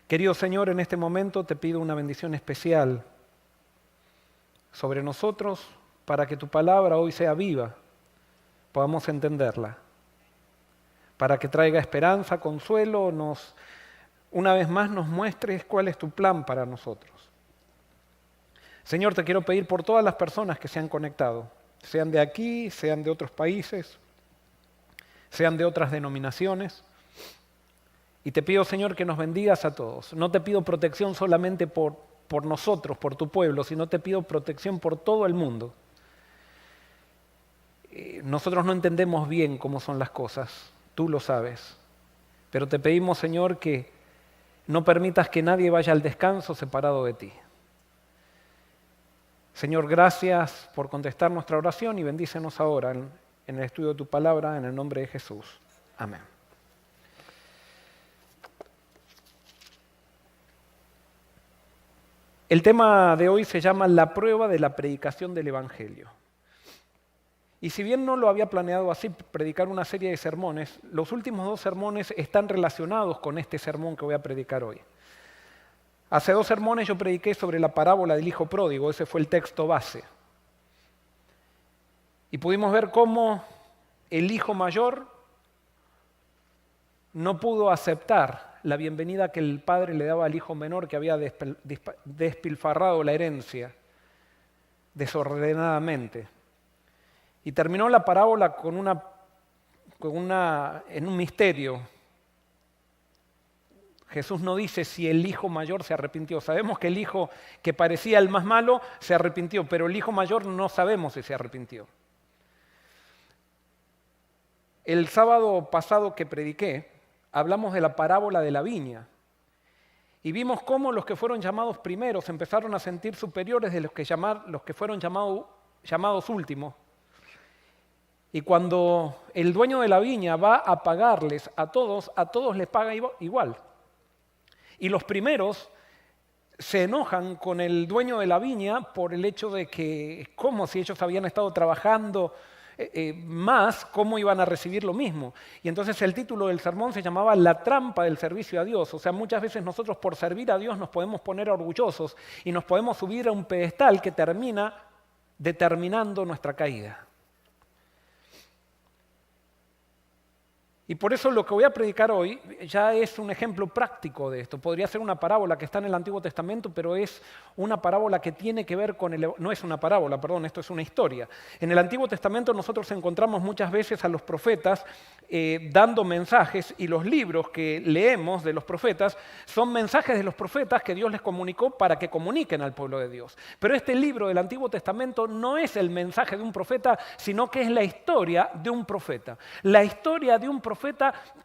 Querido Señor, en este momento te pido una bendición especial sobre nosotros para que tu palabra hoy sea viva, podamos entenderla, para que traiga esperanza, consuelo, una vez más nos muestres cuál es tu plan para nosotros. Señor, te quiero pedir por todas las personas que se han conectado, sean de aquí, sean de otros países, sean de otras denominaciones. Y te pido, Señor, que nos bendigas a todos. No te pido protección solamente por nosotros, por tu pueblo, sino te pido protección por todo el mundo. Nosotros no entendemos bien cómo son las cosas, tú lo sabes. Pero te pedimos, Señor, que no permitas que nadie vaya al descanso separado de ti. Señor, gracias por contestar nuestra oración y bendícenos ahora en el estudio de tu palabra, en el nombre de Jesús. Amén. El tema de hoy se llama la prueba de la predicación del Evangelio. Y si bien no lo había planeado así, predicar una serie de sermones, los últimos 2 sermones están relacionados con este sermón que voy a predicar hoy. Hace 2 sermones yo prediqué sobre la parábola del hijo pródigo, ese fue el texto base. Y pudimos ver cómo el hijo mayor no pudo aceptar la bienvenida que el padre le daba al hijo menor que había despilfarrado la herencia desordenadamente. Y terminó la parábola en un misterio. Jesús no dice si el hijo mayor se arrepintió. Sabemos que el hijo que parecía el más malo se arrepintió, pero el hijo mayor no sabemos si se arrepintió. El sábado pasado que prediqué, hablamos de la parábola de la viña. Y vimos cómo los que fueron llamados primeros empezaron a sentir superiores de los que fueron llamados últimos. Y cuando el dueño de la viña va a pagarles a todos les paga igual. Y los primeros se enojan con el dueño de la viña por el hecho de que, como si ellos habían estado trabajando más, ¿cómo iban a recibir lo mismo? Y entonces el título del sermón se llamaba La trampa del servicio a Dios. O sea, muchas veces nosotros por servir a Dios nos podemos poner orgullosos y nos podemos subir a un pedestal que termina determinando nuestra caída. Y por eso lo que voy a predicar hoy ya es un ejemplo práctico de esto. Podría ser una parábola que está en el Antiguo Testamento, pero es una parábola que tiene que ver con no es una parábola, perdón, esto es una historia. En el Antiguo Testamento nosotros encontramos muchas veces a los profetas dando mensajes, y los libros que leemos de los profetas son mensajes de los profetas que Dios les comunicó para que comuniquen al pueblo de Dios. Pero este libro del Antiguo Testamento no es el mensaje de un profeta, sino que es la historia de un profeta. La historia de un profeta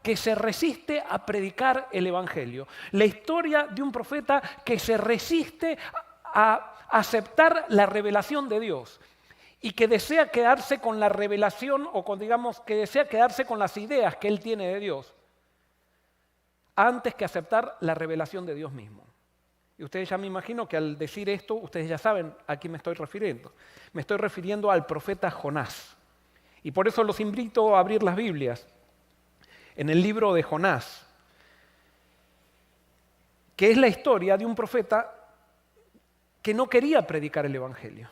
que se resiste a predicar el Evangelio. La historia de un profeta que se resiste a aceptar la revelación de Dios y que desea quedarse con la revelación que desea quedarse con las ideas que él tiene de Dios antes que aceptar la revelación de Dios mismo. Y ustedes ya me imagino que al decir esto, ustedes ya saben a quién me estoy refiriendo. Me estoy refiriendo al profeta Jonás. Y por eso los invito a abrir las Biblias en el libro de Jonás, que es la historia de un profeta que no quería predicar el Evangelio.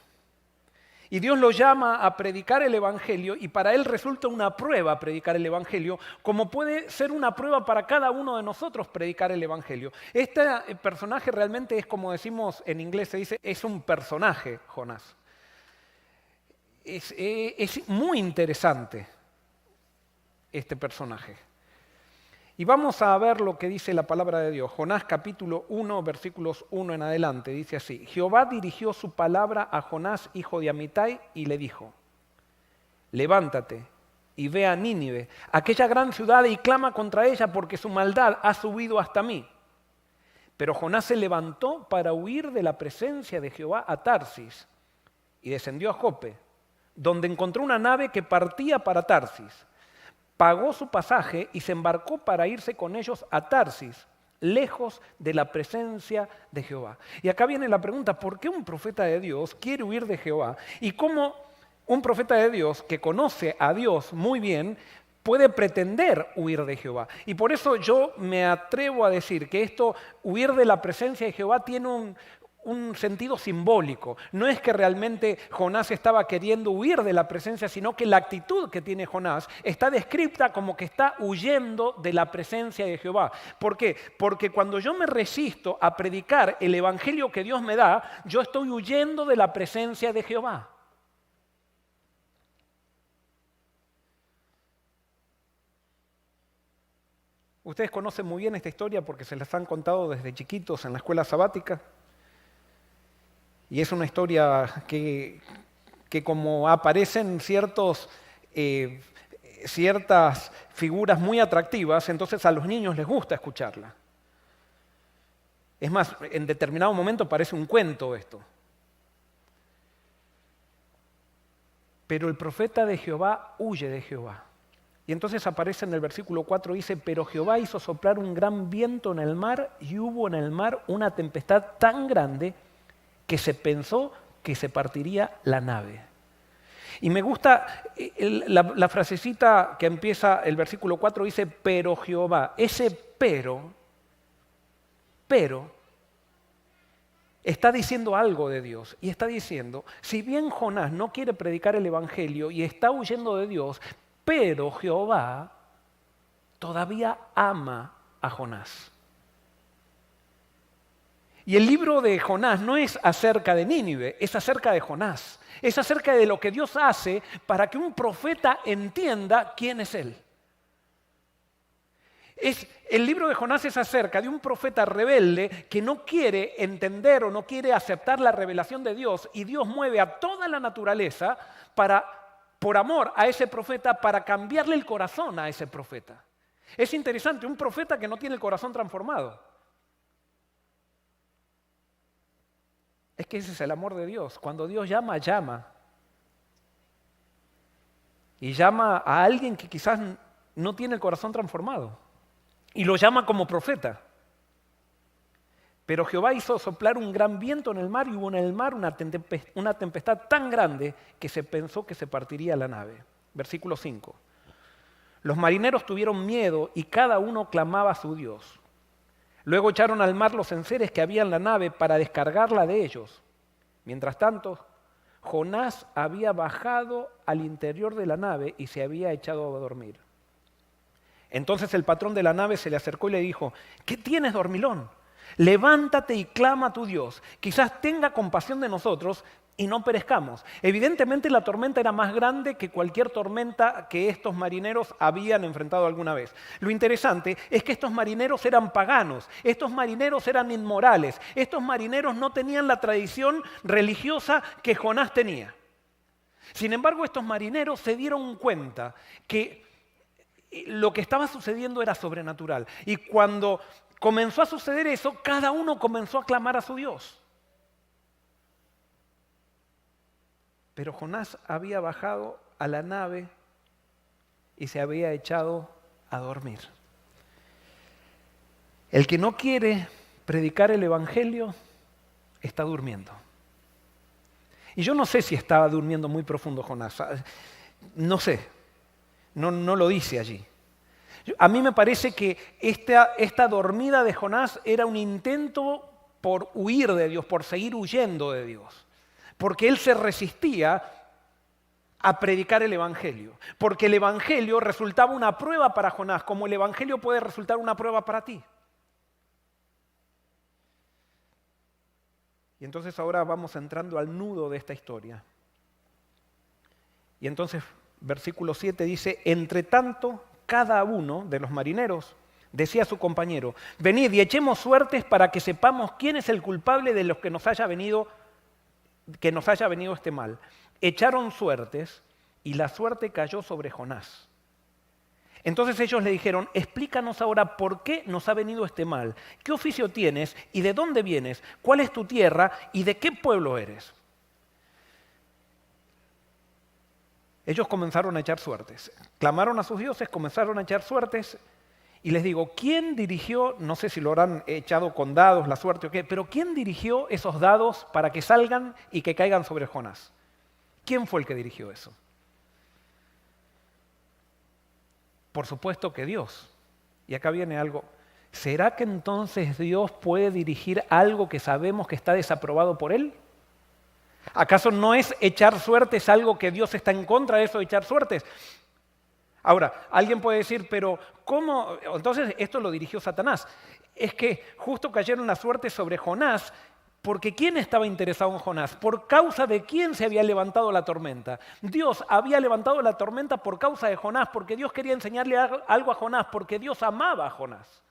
Y Dios lo llama a predicar el Evangelio y para él resulta una prueba predicar el Evangelio, como puede ser una prueba para cada uno de nosotros predicar el Evangelio. Este personaje realmente es, como decimos en inglés, se dice, es un personaje, Jonás. Es muy interesante este personaje. Y vamos a ver lo que dice la palabra de Dios. Jonás capítulo 1, versículos 1 en adelante, dice así: Jehová dirigió su palabra a Jonás, hijo de Amitai, y le dijo: levántate y ve a Nínive, aquella gran ciudad, y clama contra ella, porque su maldad ha subido hasta mí. Pero Jonás se levantó para huir de la presencia de Jehová a Tarsis, y descendió a Jope, donde encontró una nave que partía para Tarsis. Pagó su pasaje y se embarcó para irse con ellos a Tarsis, lejos de la presencia de Jehová. Y acá viene la pregunta: ¿por qué un profeta de Dios quiere huir de Jehová? Y cómo un profeta de Dios que conoce a Dios muy bien puede pretender huir de Jehová. Y por eso yo me atrevo a decir que esto, huir de la presencia de Jehová, tiene un sentido simbólico. No es que realmente Jonás estaba queriendo huir de la presencia, sino que la actitud que tiene Jonás está descrita como que está huyendo de la presencia de Jehová. ¿Por qué? Porque cuando yo me resisto a predicar el evangelio que Dios me da, yo estoy huyendo de la presencia de Jehová. Ustedes conocen muy bien esta historia porque se las han contado desde chiquitos en la escuela sabática. Y es una historia que como aparecen ciertas figuras muy atractivas, entonces a los niños les gusta escucharla. Es más, en determinado momento parece un cuento esto. Pero el profeta de Jehová huye de Jehová. Y entonces aparece en el versículo 4, dice, pero Jehová hizo soplar un gran viento en el mar y hubo en el mar una tempestad tan grande que se pensó que se partiría la nave. Y me gusta la frasecita que empieza el versículo 4, dice, pero Jehová. Ese pero, está diciendo algo de Dios. Y está diciendo, si bien Jonás no quiere predicar el evangelio y está huyendo de Dios, pero Jehová todavía ama a Jonás. Y el libro de Jonás no es acerca de Nínive, es acerca de Jonás. Es acerca de lo que Dios hace para que un profeta entienda quién es Él. El libro de Jonás es acerca de un profeta rebelde que no quiere entender o no quiere aceptar la revelación de Dios, y Dios mueve a toda la naturaleza por amor a ese profeta, para cambiarle el corazón a ese profeta. Es interesante, un profeta que no tiene el corazón transformado. Es que ese es el amor de Dios. Cuando Dios llama, llama. Y llama a alguien que quizás no tiene el corazón transformado. Y lo llama como profeta. Pero Jehová hizo soplar un gran viento en el mar y hubo en el mar una tempestad tan grande que se pensó que se partiría la nave. Versículo 5. Los marineros tuvieron miedo y cada uno clamaba a su Dios. Luego echaron al mar los enseres que había en la nave para descargarla de ellos. Mientras tanto, Jonás había bajado al interior de la nave y se había echado a dormir. Entonces el patrón de la nave se le acercó y le dijo, ¿qué tienes, dormilón? Levántate y clama a tu Dios. Quizás tenga compasión de nosotros y no perezcamos. Evidentemente la tormenta era más grande que cualquier tormenta que estos marineros habían enfrentado alguna vez. Lo interesante es que estos marineros eran paganos, estos marineros eran inmorales, estos marineros no tenían la tradición religiosa que Jonás tenía. Sin embargo, estos marineros se dieron cuenta que lo que estaba sucediendo era sobrenatural. Y cuando comenzó a suceder eso, cada uno comenzó a clamar a su Dios. Pero Jonás había bajado a la nave y se había echado a dormir. El que no quiere predicar el evangelio está durmiendo. Y yo no sé si estaba durmiendo muy profundo Jonás. No sé. No lo dice allí. A mí me parece que esta dormida de Jonás era un intento por huir de Dios, por seguir huyendo de Dios. Porque él se resistía a predicar el evangelio. Porque el evangelio resultaba una prueba para Jonás, como el evangelio puede resultar una prueba para ti. Y entonces ahora vamos entrando al nudo de esta historia. Y entonces, versículo 7 dice, entre tanto, cada uno de los marineros decía a su compañero, venid y echemos suertes para que sepamos quién es el culpable de los que nos haya venido este mal. Echaron suertes y la suerte cayó sobre Jonás. Entonces ellos le dijeron, explícanos ahora por qué nos ha venido este mal. ¿Qué oficio tienes y de dónde vienes? ¿Cuál es tu tierra y de qué pueblo eres? Ellos comenzaron a echar suertes. Clamaron a sus dioses, comenzaron a echar suertes. Y les digo, ¿quién dirigió, no sé si lo habrán echado con dados, la suerte o qué, pero quién dirigió esos dados para que salgan y que caigan sobre Jonás? ¿Quién fue el que dirigió eso? Por supuesto que Dios. Y acá viene algo. ¿Será que entonces Dios puede dirigir algo que sabemos que está desaprobado por Él? ¿Acaso no es echar suertes algo que Dios está en contra de eso de echar suertes? Ahora, alguien puede decir, pero ¿cómo? Entonces esto lo dirigió Satanás. Es que justo cayeron las suertes sobre Jonás, porque ¿quién estaba interesado en Jonás? ¿Por causa de quién se había levantado la tormenta? Dios había levantado la tormenta por causa de Jonás, porque Dios quería enseñarle algo a Jonás, porque Dios amaba a Jonás.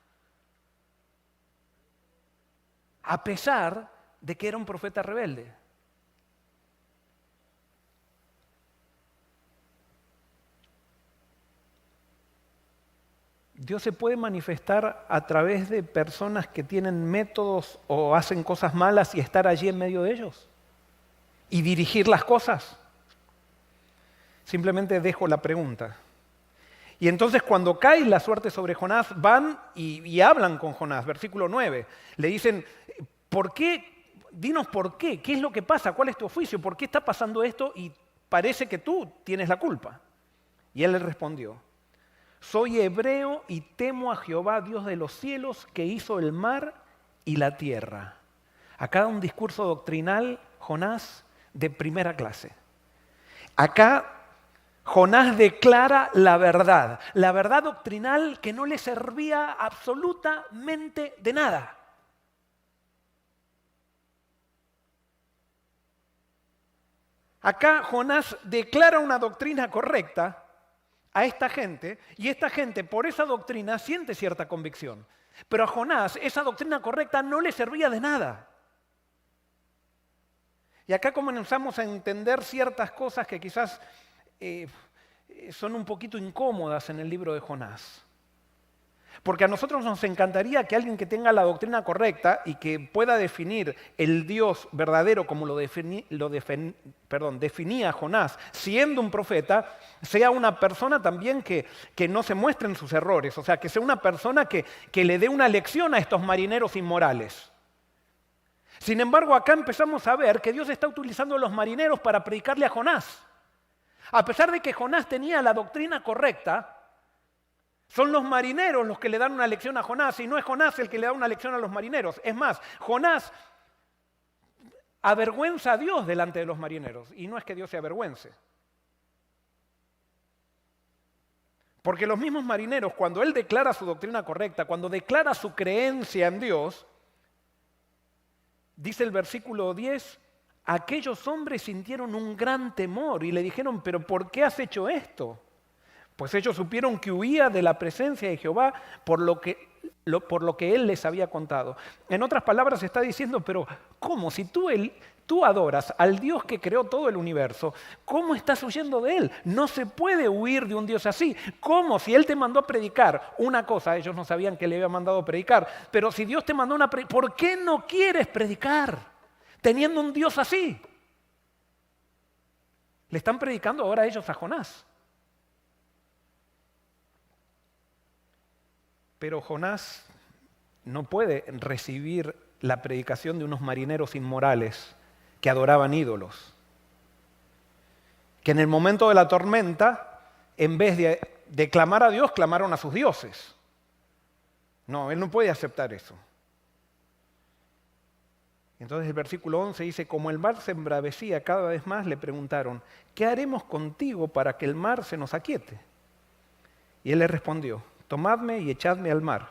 A pesar de que era un profeta rebelde. Dios se puede manifestar a través de personas que tienen métodos o hacen cosas malas y estar allí en medio de ellos y dirigir las cosas. Simplemente dejo la pregunta. Y entonces cuando cae la suerte sobre Jonás, van y hablan con Jonás, versículo 9. Le dicen, ¿por qué? Dinos por qué, ¿qué es lo que pasa? ¿Cuál es tu oficio? ¿Por qué está pasando esto? Y parece que tú tienes la culpa. Y él le respondió, soy hebreo y temo a Jehová, Dios de los cielos, que hizo el mar y la tierra. Acá un discurso doctrinal, Jonás, de primera clase. Acá Jonás declara la verdad doctrinal que no le servía absolutamente de nada. Acá Jonás declara una doctrina correcta a esta gente, y esta gente por esa doctrina siente cierta convicción. Pero a Jonás esa doctrina correcta no le servía de nada. Y acá comenzamos a entender ciertas cosas que quizás son un poquito incómodas en el libro de Jonás. Porque a nosotros nos encantaría que alguien que tenga la doctrina correcta y que pueda definir el Dios verdadero como lo definía Jonás, siendo un profeta, sea una persona también que no se muestre en sus errores, o sea, que sea una persona que le dé una lección a estos marineros inmorales. Sin embargo, acá empezamos a ver que Dios está utilizando a los marineros para predicarle a Jonás. A pesar de que Jonás tenía la doctrina correcta, son los marineros los que le dan una lección a Jonás y no es Jonás el que le da una lección a los marineros. Es más, Jonás avergüenza a Dios delante de los marineros y no es que Dios se avergüence. Porque los mismos marineros, cuando él declara su doctrina correcta, cuando declara su creencia en Dios, dice el versículo 10, aquellos hombres sintieron un gran temor y le dijeron, ¿pero por qué has hecho esto? Pues ellos supieron que huía de la presencia de Jehová por lo que Él les había contado. En otras palabras está diciendo, pero ¿cómo? Si tú adoras al Dios que creó todo el universo, ¿cómo estás huyendo de Él? No se puede huir de un Dios así. ¿Cómo? Si Él te mandó a predicar una cosa, ellos no sabían que le había mandado a predicar, pero si Dios te mandó ¿por qué no quieres predicar teniendo un Dios así? Le están predicando ahora ellos a Jonás. Pero Jonás no puede recibir la predicación de unos marineros inmorales que adoraban ídolos. Que en el momento de la tormenta, en vez de clamar a Dios, clamaron a sus dioses. No, él no puede aceptar eso. Entonces el versículo 11 dice, como el mar se embravecía cada vez más, le preguntaron, ¿qué haremos contigo para que el mar se nos aquiete? Y él le respondió, tomadme y echadme al mar,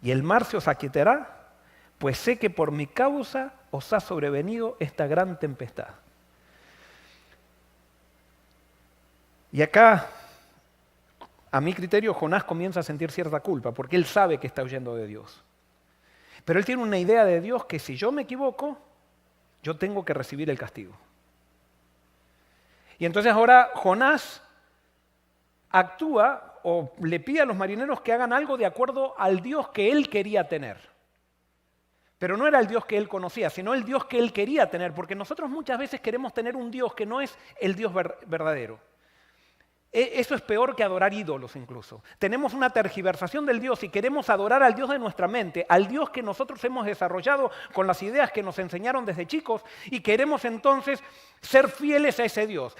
y el mar se os aquietará, pues sé que por mi causa os ha sobrevenido esta gran tempestad. Y acá, a mi criterio, Jonás comienza a sentir cierta culpa, porque él sabe que está huyendo de Dios. Pero él tiene una idea de Dios que si yo me equivoco, yo tengo que recibir el castigo. Y entonces ahora Jonás actúa o le pide a los marineros que hagan algo de acuerdo al Dios que él quería tener. Pero no era el Dios que él conocía, sino el Dios que él quería tener, porque nosotros muchas veces queremos tener un Dios que no es el Dios verdadero. Eso es peor que adorar ídolos incluso. Tenemos una tergiversación del Dios y queremos adorar al Dios de nuestra mente, al Dios que nosotros hemos desarrollado con las ideas que nos enseñaron desde chicos y queremos entonces ser fieles a ese Dios.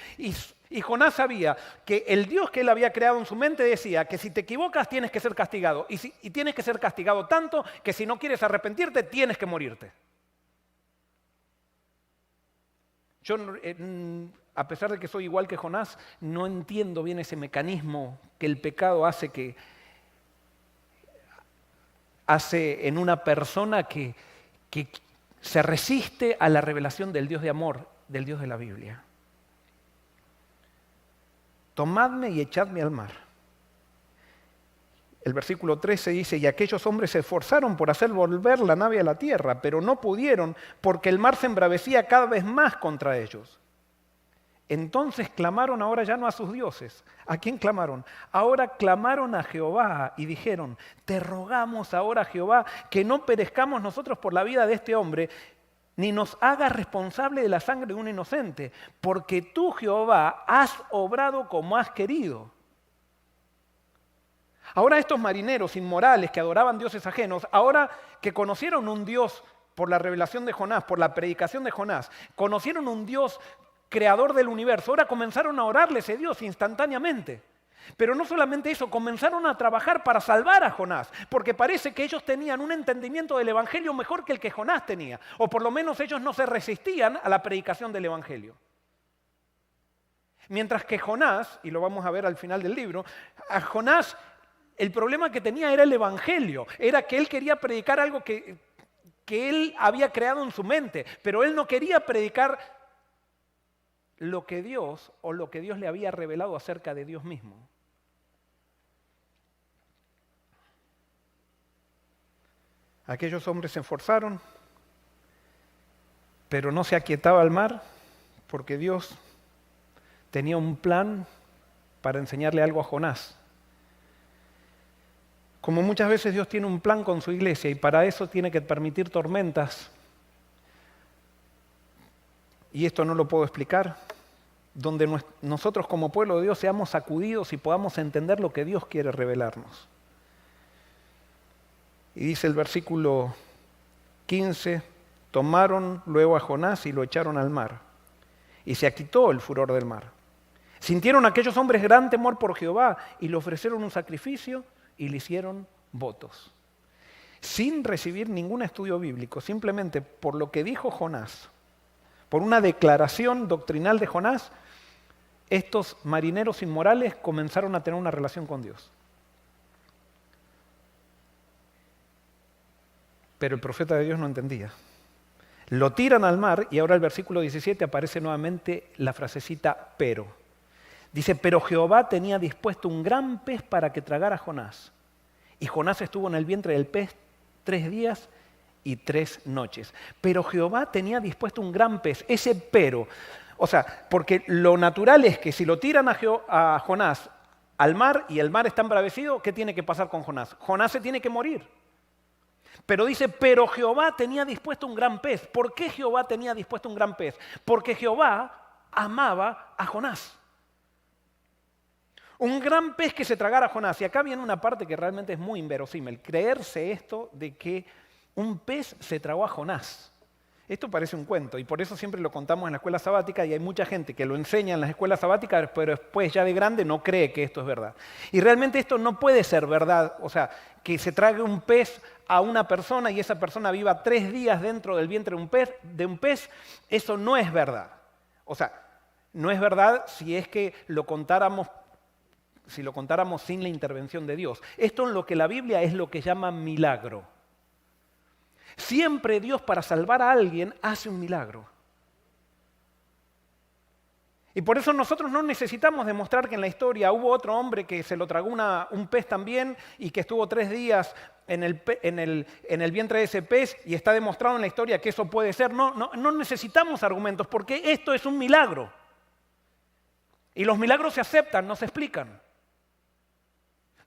Y Jonás sabía que el Dios que él había creado en su mente decía que si te equivocas tienes que ser castigado y tienes que ser castigado tanto que si no quieres arrepentirte tienes que morirte. Yo, a pesar de que soy igual que Jonás, no entiendo bien ese mecanismo que el pecado hace en una persona que se resiste a la revelación del Dios de amor, del Dios de la Biblia. Tomadme y echadme al mar. El versículo 13 dice, y aquellos hombres se esforzaron por hacer volver la nave a la tierra, pero no pudieron porque el mar se embravecía cada vez más contra ellos. Entonces clamaron ahora ya no a sus dioses. ¿A quién clamaron? Ahora clamaron a Jehová y dijeron, te rogamos ahora, Jehová, que no perezcamos nosotros por la vida de este hombre, ni nos hagas responsable de la sangre de un inocente, porque tú, Jehová, has obrado como has querido. Ahora estos marineros inmorales que adoraban dioses ajenos, ahora que conocieron un Dios por la revelación de Jonás, por la predicación de Jonás, conocieron un Dios creador del universo, ahora comenzaron a orarle a ese Dios instantáneamente. Pero no solamente eso, comenzaron a trabajar para salvar a Jonás, porque parece que ellos tenían un entendimiento del Evangelio mejor que el que Jonás tenía, o por lo menos ellos no se resistían a la predicación del Evangelio. Mientras que Jonás, y lo vamos a ver al final del libro, a Jonás el problema que tenía era el Evangelio, era que él quería predicar algo que él había creado en su mente, pero él no quería predicar lo que Dios o lo que Dios le había revelado acerca de Dios mismo. Aquellos hombres se esforzaron, pero no se aquietaba el mar porque Dios tenía un plan para enseñarle algo a Jonás. Como muchas veces Dios tiene un plan con su iglesia y para eso tiene que permitir tormentas, y esto no lo puedo explicar, donde nosotros como pueblo de Dios seamos sacudidos y podamos entender lo que Dios quiere revelarnos. Y dice el versículo 15, tomaron luego a Jonás y lo echaron al mar, y se aquitó el furor del mar. Sintieron aquellos hombres gran temor por Jehová y le ofrecieron un sacrificio y le hicieron votos. Sin recibir ningún estudio bíblico, simplemente por lo que dijo Jonás, por una declaración doctrinal de Jonás, estos marineros inmorales comenzaron a tener una relación con Dios. Pero el profeta de Dios no entendía. Lo tiran al mar y ahora el versículo 17 aparece nuevamente la frasecita pero. Dice, pero Jehová tenía dispuesto un gran pez para que tragara a Jonás. Y Jonás estuvo en el vientre del pez 3 días y 3 noches. Pero Jehová tenía dispuesto un gran pez, ese pero. O sea, porque lo natural es que si lo tiran a Jonás al mar y el mar está embravecido, ¿qué tiene que pasar con Jonás? Jonás se tiene que morir. Pero dice, pero Jehová tenía dispuesto un gran pez. ¿Por qué Jehová tenía dispuesto un gran pez? Porque Jehová amaba a Jonás. Un gran pez que se tragara a Jonás. Y acá viene una parte que realmente es muy inverosímil. Creerse esto de que un pez se tragó a Jonás. Esto parece un cuento y por eso siempre lo contamos en la escuela sabática y hay mucha gente que lo enseña en las escuelas sabáticas, pero después ya de grande no cree que esto es verdad. Y realmente esto no puede ser verdad. O sea, que se trague un pez a una persona y esa persona viva 3 días dentro del vientre de un pez, eso no es verdad. O sea, no es verdad si es que lo contáramos sin la intervención de Dios. Esto en lo que la Biblia es lo que llama milagro. Siempre Dios para salvar a alguien hace un milagro. Y por eso nosotros no necesitamos demostrar que en la historia hubo otro hombre que se lo tragó un pez también y que estuvo 3 días en el vientre de ese pez y está demostrado en la historia que eso puede ser. No necesitamos argumentos porque esto es un milagro. Y los milagros se aceptan, no se explican.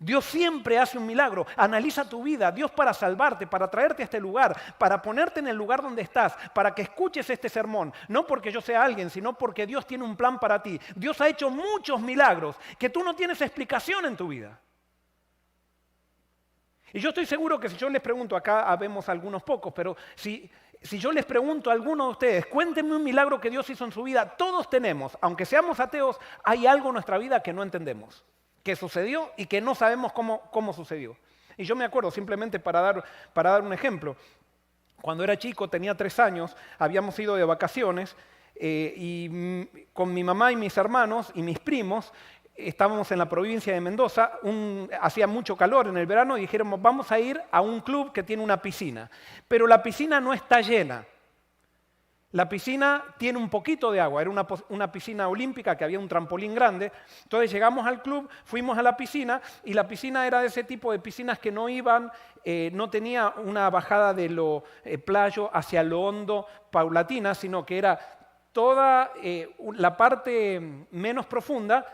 Dios siempre hace un milagro. Analiza tu vida. Dios para salvarte, para traerte a este lugar, para ponerte en el lugar donde estás, para que escuches este sermón. No porque yo sea alguien, sino porque Dios tiene un plan para ti. Dios ha hecho muchos milagros que tú no tienes explicación en tu vida. Y yo estoy seguro que si yo les pregunto, acá vemos algunos pocos, pero si yo les pregunto a alguno de ustedes, cuéntenme un milagro que Dios hizo en su vida, todos tenemos, aunque seamos ateos, hay algo en nuestra vida que no entendemos, que sucedió y que no sabemos cómo sucedió. Y yo me acuerdo, simplemente para dar un ejemplo, cuando era chico, tenía 3 años, habíamos ido de vacaciones y con mi mamá y mis hermanos y mis primos, estábamos en la provincia de Mendoza, hacía mucho calor en el verano y dijéramos, vamos a ir a un club que tiene una piscina, pero la piscina no está llena. La piscina tiene un poquito de agua, era una piscina olímpica que había un trampolín grande. Entonces llegamos al club, fuimos a la piscina y la piscina era de ese tipo de piscinas que no tenía una bajada de lo playo hacia lo hondo paulatina, sino que era toda la parte menos profunda,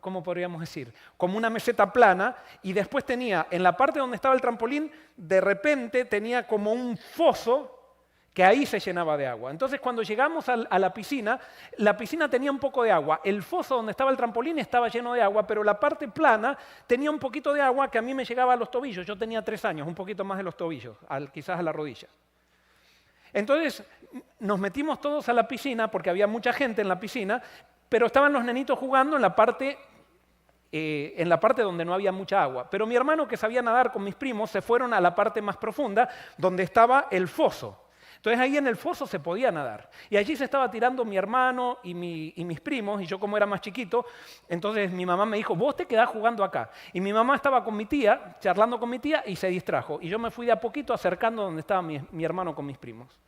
¿cómo podríamos decir? Como una meseta plana, y después tenía, en la parte donde estaba el trampolín, de repente tenía como un foso que ahí se llenaba de agua. Entonces cuando llegamos a la piscina tenía un poco de agua. El foso donde estaba el trampolín estaba lleno de agua, pero la parte plana tenía un poquito de agua que a mí me llegaba a los tobillos. Yo tenía 3 años, un poquito más de los tobillos, quizás a la rodilla. Entonces nos metimos todos a la piscina porque había mucha gente en la piscina, pero estaban los nenitos jugando en la parte donde no había mucha agua. Pero mi hermano, que sabía nadar con mis primos, se fueron a la parte más profunda donde estaba el foso. Entonces ahí en el foso se podía nadar. Y allí se estaba tirando mi hermano y mis primos, y yo como era más chiquito, entonces mi mamá me dijo, vos te quedás jugando acá. Y mi mamá estaba con mi tía, charlando con mi tía, y se distrajo. Y yo me fui de a poquito acercando donde estaba mi hermano con mis primos.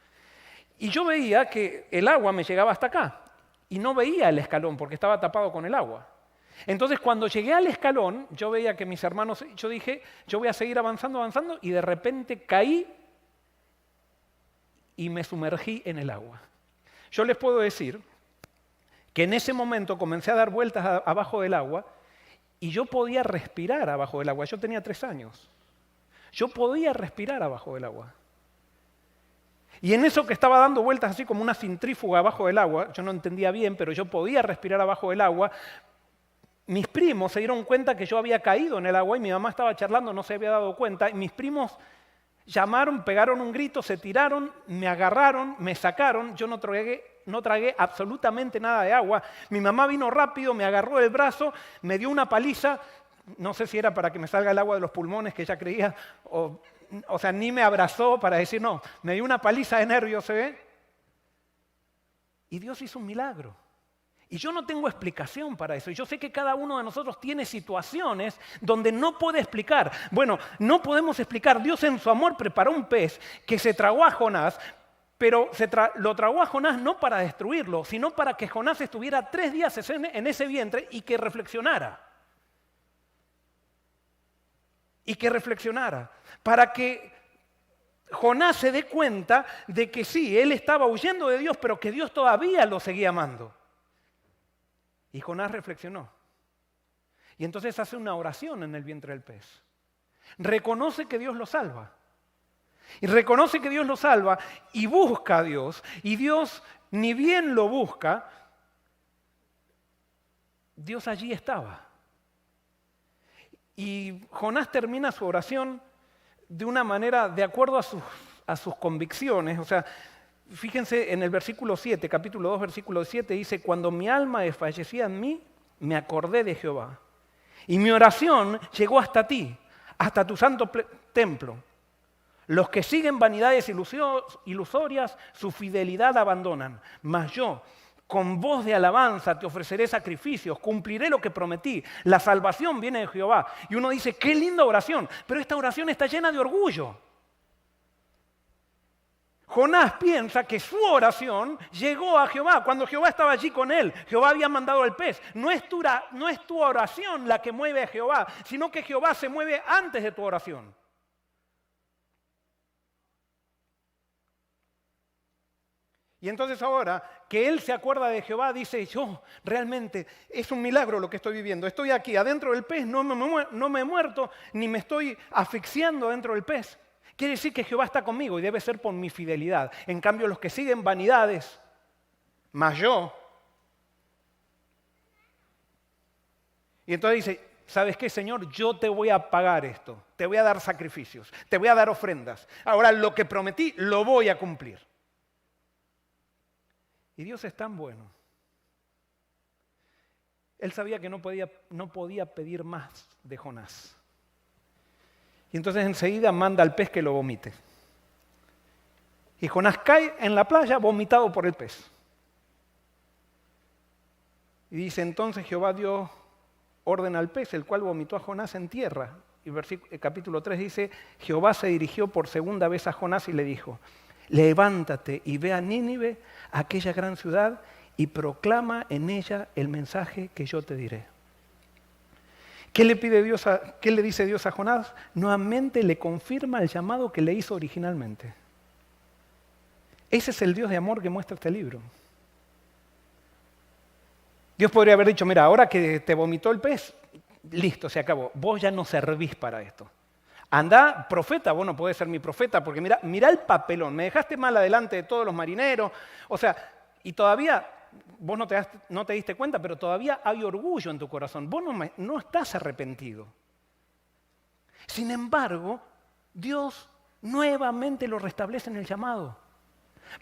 Y yo veía que el agua me llegaba hasta acá. Y no veía el escalón porque estaba tapado con el agua. Entonces cuando llegué al escalón, yo veía que mis hermanos, yo dije, yo voy a seguir avanzando, y de repente caí y me sumergí en el agua. Yo les puedo decir que en ese momento comencé a dar vueltas abajo del agua y yo podía respirar abajo del agua. Yo tenía 3 años. Yo podía respirar abajo del agua. Y en eso que estaba dando vueltas así como una centrífuga abajo del agua, yo no entendía bien, pero yo podía respirar abajo del agua, mis primos se dieron cuenta que yo había caído en el agua y mi mamá estaba charlando, no se había dado cuenta, y mis primos llamaron, pegaron un grito, se tiraron, me agarraron, me sacaron, yo no tragué absolutamente nada de agua. Mi mamá vino rápido, me agarró el brazo, me dio una paliza, no sé si era para que me salga el agua de los pulmones, que ella creía, o sea, ni me abrazó para decir no, me dio una paliza de nervios, ¿se ve? Y Dios hizo un milagro. Y yo no tengo explicación para eso. Y yo sé que cada uno de nosotros tiene situaciones donde no puede explicar. Bueno, no podemos explicar. Dios en su amor preparó un pez que se tragó a Jonás, pero lo tragó a Jonás no para destruirlo, sino para que Jonás estuviera 3 días en ese vientre y que reflexionara. Para que Jonás se dé cuenta de que sí, él estaba huyendo de Dios, pero que Dios todavía lo seguía amando. Y Jonás reflexionó. Y entonces hace una oración en el vientre del pez. Reconoce que Dios lo salva. Y reconoce que Dios lo salva y busca a Dios. Y Dios, ni bien lo busca, Dios allí estaba. Y Jonás termina su oración de una manera de acuerdo a sus convicciones. O sea, fíjense en el versículo 7, capítulo 2, versículo 7, dice, cuando mi alma desfallecía en mí, me acordé de Jehová. Y mi oración llegó hasta ti, hasta tu santo templo. Los que siguen vanidades ilusorias, su fidelidad abandonan. Mas yo, con voz de alabanza, te ofreceré sacrificios, cumpliré lo que prometí. La salvación viene de Jehová. Y uno dice, qué linda oración, pero esta oración está llena de orgullo. Jonás piensa que su oración llegó a Jehová cuando Jehová estaba allí con él. Jehová había mandado al pez. No es tu oración la que mueve a Jehová, sino que Jehová se mueve antes de tu oración. Y entonces ahora que él se acuerda de Jehová, dice, yo realmente es un milagro lo que estoy viviendo. Estoy aquí adentro del pez, no me he muerto, ni me estoy asfixiando dentro del pez. Quiere decir que Jehová está conmigo y debe ser por mi fidelidad. En cambio, los que siguen vanidades, más yo. Y entonces dice, ¿sabes qué, Señor? Yo te voy a pagar esto. Te voy a dar sacrificios, te voy a dar ofrendas. Ahora lo que prometí lo voy a cumplir. Y Dios es tan bueno. Él sabía que no podía pedir más de Jonás. Y entonces enseguida manda al pez que lo vomite. Y Jonás cae en la playa vomitado por el pez. Y dice, entonces Jehová dio orden al pez, el cual vomitó a Jonás en tierra. Y capítulo 3 dice, Jehová se dirigió por segunda vez a Jonás y le dijo, levántate y ve a Nínive, aquella gran ciudad, y proclama en ella el mensaje que yo te diré. ¿Qué le dice Dios a Jonás? Nuevamente le confirma el llamado que le hizo originalmente. Ese es el Dios de amor que muestra este libro. Dios podría haber dicho, mira, ahora que te vomitó el pez, listo, se acabó. Vos ya no servís para esto. Anda, profeta, vos no podés ser mi profeta, porque mira el papelón, me dejaste mal adelante de todos los marineros, o sea, y todavía, vos no te diste cuenta, pero todavía hay orgullo en tu corazón, vos no estás arrepentido. Sin embargo, Dios nuevamente lo restablece en el llamado,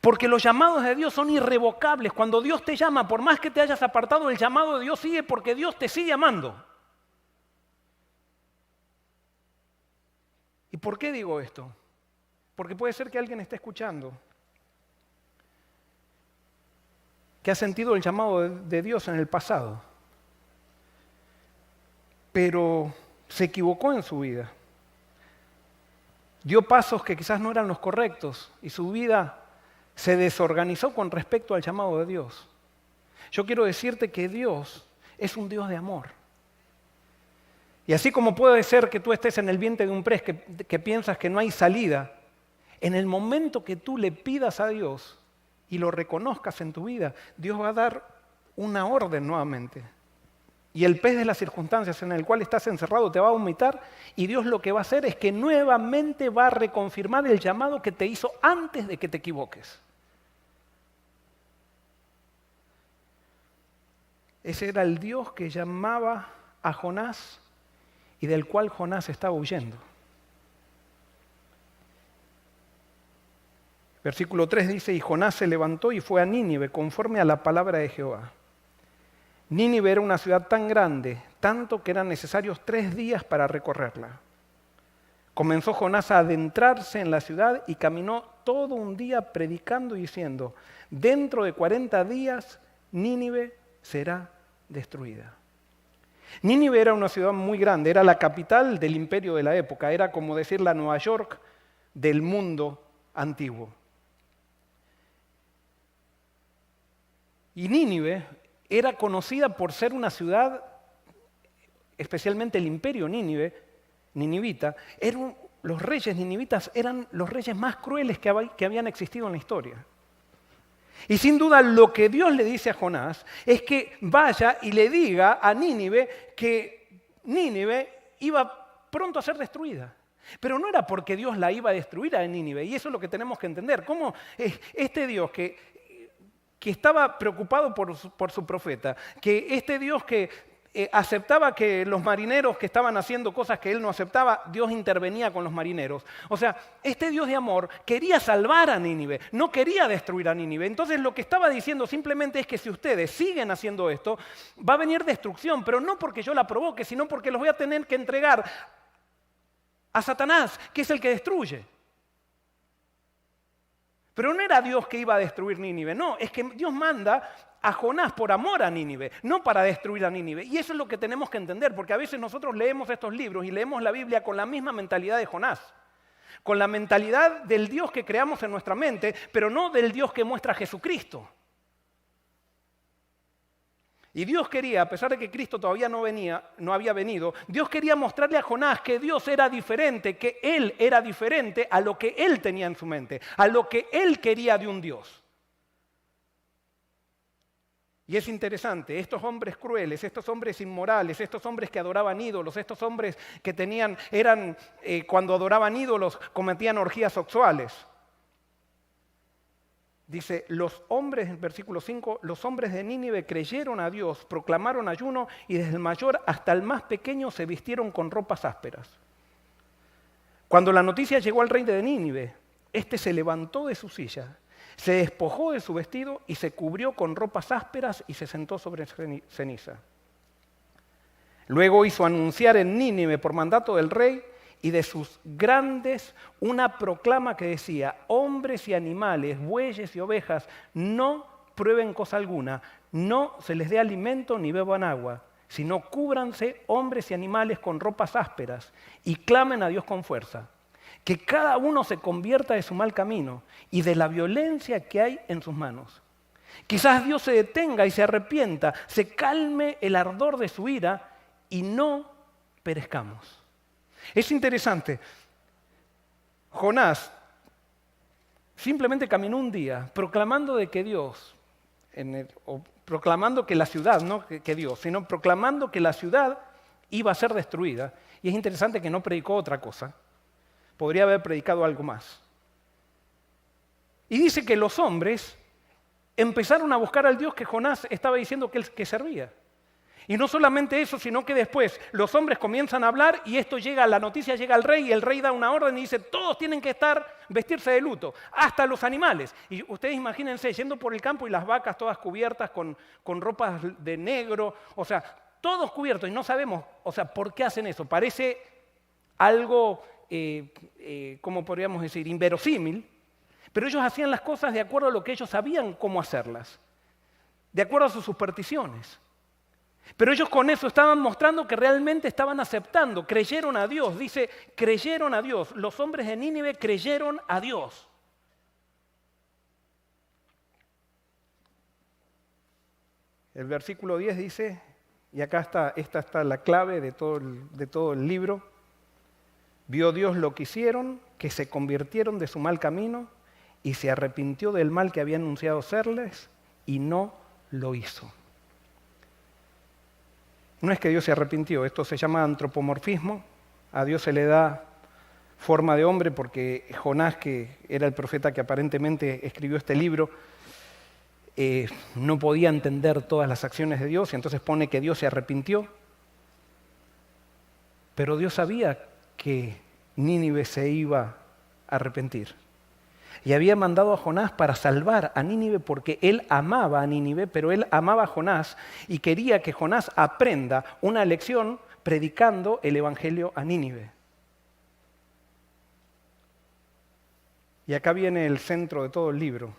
porque los llamados de Dios son irrevocables. Cuando Dios te llama, por más que te hayas apartado, el llamado de Dios sigue porque Dios te sigue amando. ¿Y por qué digo esto? Porque puede ser que alguien esté escuchando que ha sentido el llamado de Dios en el pasado, pero se equivocó en su vida. Dio pasos que quizás no eran los correctos y su vida se desorganizó con respecto al llamado de Dios. Yo quiero decirte que Dios es un Dios de amor. Y así como puede ser que tú estés en el vientre de un pez que piensas que no hay salida, en el momento que tú le pidas a Dios y lo reconozcas en tu vida, Dios va a dar una orden nuevamente. Y el pez de las circunstancias en el cual estás encerrado te va a vomitar y Dios lo que va a hacer es que nuevamente va a reconfirmar el llamado que te hizo antes de que te equivoques. Ese era el Dios que llamaba a Jonás y del cual Jonás estaba huyendo. Versículo 3 dice, y Jonás se levantó y fue a Nínive conforme a la palabra de Jehová. Nínive era una ciudad tan grande, tanto que eran necesarios 3 días para recorrerla. Comenzó Jonás a adentrarse en la ciudad y caminó todo un día predicando y diciendo, dentro de 40 días Nínive será destruida. Nínive era una ciudad muy grande, era la capital del imperio de la época, era como decir la Nueva York del mundo antiguo. Y Nínive era conocida por ser una ciudad, especialmente el imperio ninivita, los reyes ninivitas eran los reyes más crueles que habían existido en la historia. Y sin duda lo que Dios le dice a Jonás es que vaya y le diga a Nínive que Nínive iba pronto a ser destruida. Pero no era porque Dios la iba a destruir a Nínive, y eso es lo que tenemos que entender. ¿Cómo este Dios que estaba preocupado por su profeta, que este Dios que aceptaba que los marineros que estaban haciendo cosas que él no aceptaba, Dios intervenía con los marineros? O sea, este Dios de amor quería salvar a Nínive, no quería destruir a Nínive. Entonces lo que estaba diciendo simplemente es que si ustedes siguen haciendo esto, va a venir destrucción, pero no porque yo la provoque, sino porque los voy a tener que entregar a Satanás, que es el que destruye. Pero no era Dios que iba a destruir Nínive, no, es que Dios manda a Jonás por amor a Nínive, no para destruir a Nínive. Y eso es lo que tenemos que entender, porque a veces nosotros leemos estos libros y leemos la Biblia con la misma mentalidad de Jonás, con la mentalidad del Dios que creamos en nuestra mente, pero no del Dios que muestra a Jesucristo. Y Dios quería, a pesar de que Cristo todavía no había venido, Dios quería mostrarle a Jonás que Dios era diferente, que Él era diferente a lo que Él tenía en su mente, a lo que Él quería de un Dios. Y es interesante, estos hombres crueles, estos hombres inmorales, estos hombres que adoraban ídolos, estos hombres que cuando adoraban ídolos, cometían orgías sexuales. Dice, los hombres, en versículo 5, los hombres de Nínive creyeron a Dios, proclamaron ayuno y desde el mayor hasta el más pequeño se vistieron con ropas ásperas. Cuando la noticia llegó al rey de Nínive, éste se levantó de su silla, se despojó de su vestido y se cubrió con ropas ásperas y se sentó sobre ceniza. Luego hizo anunciar en Nínive por mandato del rey y de sus grandes una proclama que decía, hombres y animales, bueyes y ovejas, no prueben cosa alguna, no se les dé alimento ni beban agua, sino cúbranse hombres y animales con ropas ásperas y clamen a Dios con fuerza. Que cada uno se convierta de su mal camino y de la violencia que hay en sus manos. Quizás Dios se detenga y se arrepienta, se calme el ardor de su ira y no perezcamos. Es interesante, Jonás simplemente caminó un día proclamando de que Dios, proclamando que la ciudad, no que Dios, sino proclamando que la ciudad iba a ser destruida. Y es interesante que no predicó otra cosa. Podría haber predicado algo más. Y dice que los hombres empezaron a buscar al Dios que Jonás estaba diciendo que servía. Y no solamente eso, sino que después los hombres comienzan a hablar y la noticia llega al rey y el rey da una orden y dice, todos tienen que vestirse de luto, hasta los animales. Y ustedes imagínense yendo por el campo y las vacas todas cubiertas con ropas de negro, o sea, todos cubiertos y no sabemos, ¿por qué hacen eso? Parece algo, ¿cómo podríamos decir? Inverosímil, pero ellos hacían las cosas de acuerdo a lo que ellos sabían cómo hacerlas, de acuerdo a sus supersticiones. Pero ellos con eso estaban mostrando que realmente estaban aceptando, creyeron a Dios. Dice, creyeron a Dios. Los hombres de Nínive creyeron a Dios. El versículo 10 dice, y esta está la clave de todo el libro, vio Dios lo que hicieron, que se convirtieron de su mal camino y se arrepintió del mal que había anunciado serles y no lo hizo. No es que Dios se arrepintió, esto se llama antropomorfismo. A Dios se le da forma de hombre porque Jonás, que era el profeta que aparentemente escribió este libro, no podía entender todas las acciones de Dios y entonces pone que Dios se arrepintió. Pero Dios sabía que Nínive se iba a arrepentir. Y había mandado a Jonás para salvar a Nínive porque él amaba a Nínive, pero él amaba a Jonás y quería que Jonás aprenda una lección predicando el evangelio a Nínive. Y acá viene el centro de todo el libro,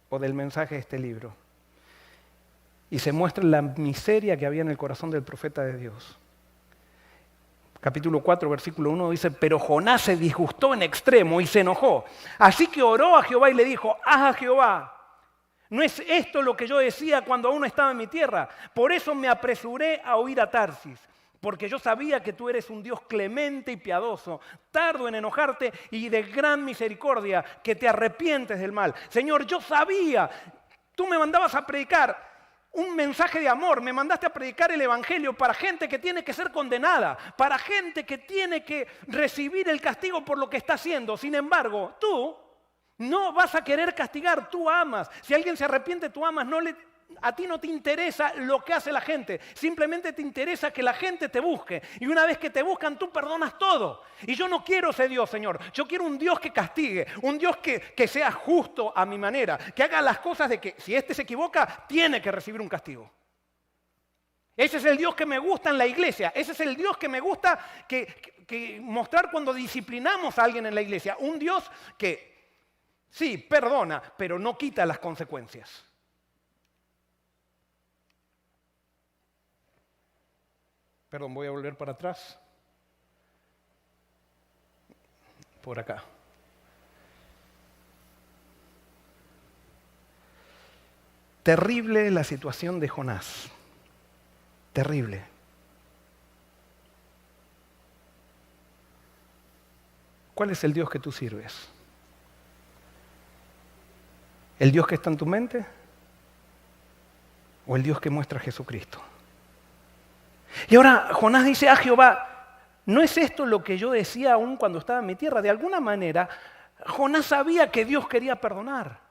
o del mensaje de este libro. Y se muestra la miseria que había en el corazón del profeta de Dios. Capítulo 4, versículo 1 dice, pero Jonás se disgustó en extremo y se enojó. Así que oró a Jehová y le dijo, a Jehová, ¿no es esto lo que yo decía cuando aún estaba en mi tierra? Por eso me apresuré a huir a Tarsis, porque yo sabía que tú eres un Dios clemente y piadoso, tardo en enojarte y de gran misericordia, que te arrepientes del mal. Señor, yo sabía, tú me mandabas a predicar un mensaje de amor, me mandaste a predicar el evangelio para gente que tiene que ser condenada, para gente que tiene que recibir el castigo por lo que está haciendo. Sin embargo, tú no vas a querer castigar, tú amas. Si alguien se arrepiente, tú amas. A ti no te interesa lo que hace la gente, simplemente te interesa que la gente te busque. Y una vez que te buscan, tú perdonas todo. Y yo no quiero ese Dios, Señor. Yo quiero un Dios que castigue, un Dios que sea justo a mi manera, que haga las cosas de que si este se equivoca, tiene que recibir un castigo. Ese es el Dios que me gusta en la iglesia. Ese es el Dios que me gusta que mostrar cuando disciplinamos a alguien en la iglesia. Un Dios que sí, perdona, pero no quita las consecuencias. Perdón, voy a volver para atrás. Por acá. Terrible la situación de Jonás. Terrible. ¿Cuál es el Dios que tú sirves? ¿El Dios que está en tu mente? o el Dios que muestra a Jesucristo? Y ahora Jonás dice a Jehová, ¿no es esto lo que yo decía aún cuando estaba en mi tierra? De alguna manera, Jonás sabía que Dios quería perdonar.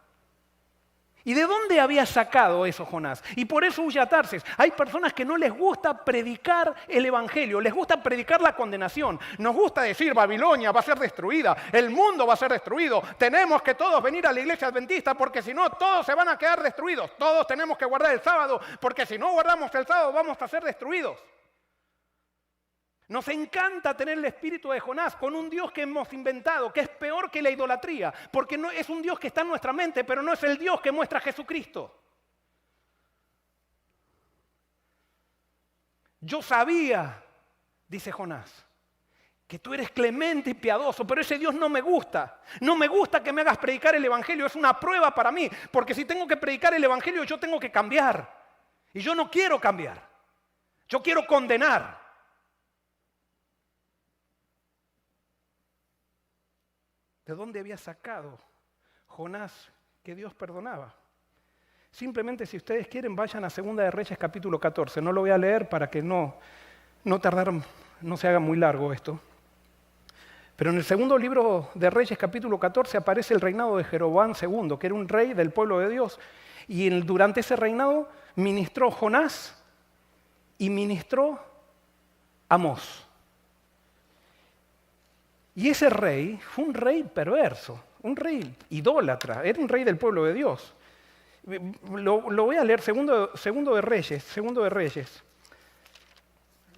¿Y de dónde había sacado eso Jonás? Y por eso huye a Tarsis. Hay personas que no les gusta predicar el evangelio, les gusta predicar la condenación. Nos gusta decir Babilonia va a ser destruida, el mundo va a ser destruido. Tenemos que todos venir a la iglesia adventista porque si no todos se van a quedar destruidos. Todos tenemos que guardar el sábado porque si no guardamos el sábado vamos a ser destruidos. Nos encanta tener el espíritu de Jonás con un Dios que hemos inventado, que es peor que la idolatría, porque no, es un Dios que está en nuestra mente, pero no es el Dios que muestra a Jesucristo. Yo sabía, dice Jonás, que tú eres clemente y piadoso, pero ese Dios no me gusta. No me gusta que me hagas predicar el evangelio, es una prueba para mí, porque si tengo que predicar el evangelio yo tengo que cambiar. Y yo no quiero cambiar, yo quiero condenar. ¿De dónde había sacado Jonás que Dios perdonaba? Simplemente si ustedes quieren vayan a 2 de Reyes capítulo 14. No lo voy a leer para que no se haga muy largo esto. Pero en el segundo libro de Reyes capítulo 14 aparece el reinado de Jeroboam II, que era un rey del pueblo de Dios. Y durante ese reinado ministró Jonás y ministró Amós. Y ese rey fue un rey perverso, un rey idólatra, era un rey del pueblo de Dios. Lo voy a leer, segundo de Reyes.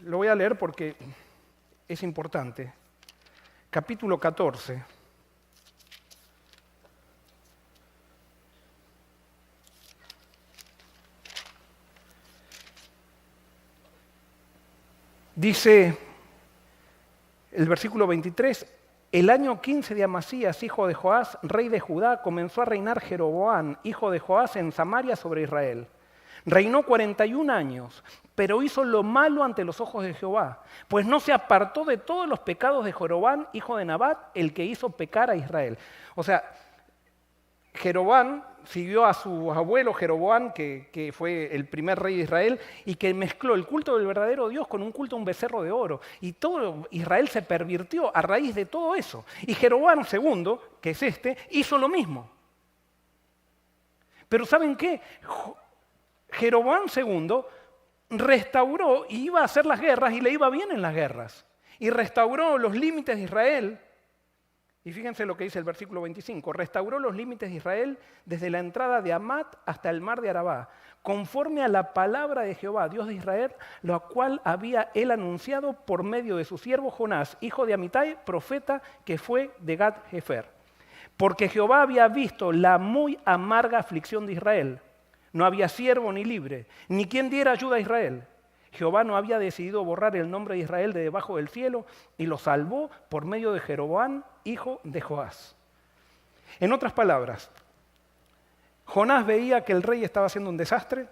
Lo voy a leer porque es importante. Capítulo 14. Dice el versículo 23, el año 15 de Amasías, hijo de Joás, rey de Judá, comenzó a reinar Jeroboam, hijo de Joás, en Samaria sobre Israel. Reinó 41 años, pero hizo lo malo ante los ojos de Jehová, pues no se apartó de todos los pecados de Jeroboam, hijo de Nabat, el que hizo pecar a Israel. O sea, Jeroboam siguió a su abuelo Jeroboam, que fue el primer rey de Israel, y que mezcló el culto del verdadero Dios con un culto a un becerro de oro. Y todo Israel se pervirtió a raíz de todo eso. Y Jeroboam II, que es hizo lo mismo. Pero ¿saben qué? Jeroboam II restauró y iba a hacer las guerras y le iba bien en las guerras. Y restauró los límites de Israel. Y fíjense lo que dice el versículo 25. Restauró los límites de Israel desde la entrada de Hamat hasta el mar de Arabá, conforme a la palabra de Jehová, Dios de Israel, la cual había él anunciado por medio de su siervo Jonás, hijo de Amitai, profeta que fue de Gat-Hefer. Porque Jehová había visto la muy amarga aflicción de Israel. No había siervo ni libre, ni quien diera ayuda a Israel. Jehová no había decidido borrar el nombre de Israel de debajo del cielo y lo salvó por medio de Jeroboam, hijo de Joás. En otras palabras, Jonás veía que el rey estaba haciendo un desastre,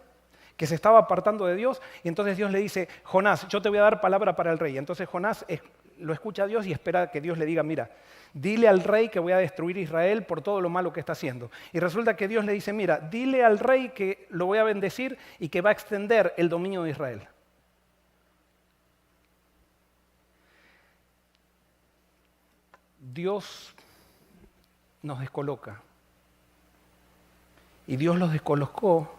que se estaba apartando de Dios, y entonces Dios le dice, Jonás, yo te voy a dar palabra para el rey. Entonces Jonás lo escucha a Dios y espera que Dios le diga, mira, dile al rey que voy a destruir Israel por todo lo malo que está haciendo. Y resulta que Dios le dice, mira, dile al rey que lo voy a bendecir y que va a extender el dominio de Israel. Dios nos descoloca. Y Dios los descolocó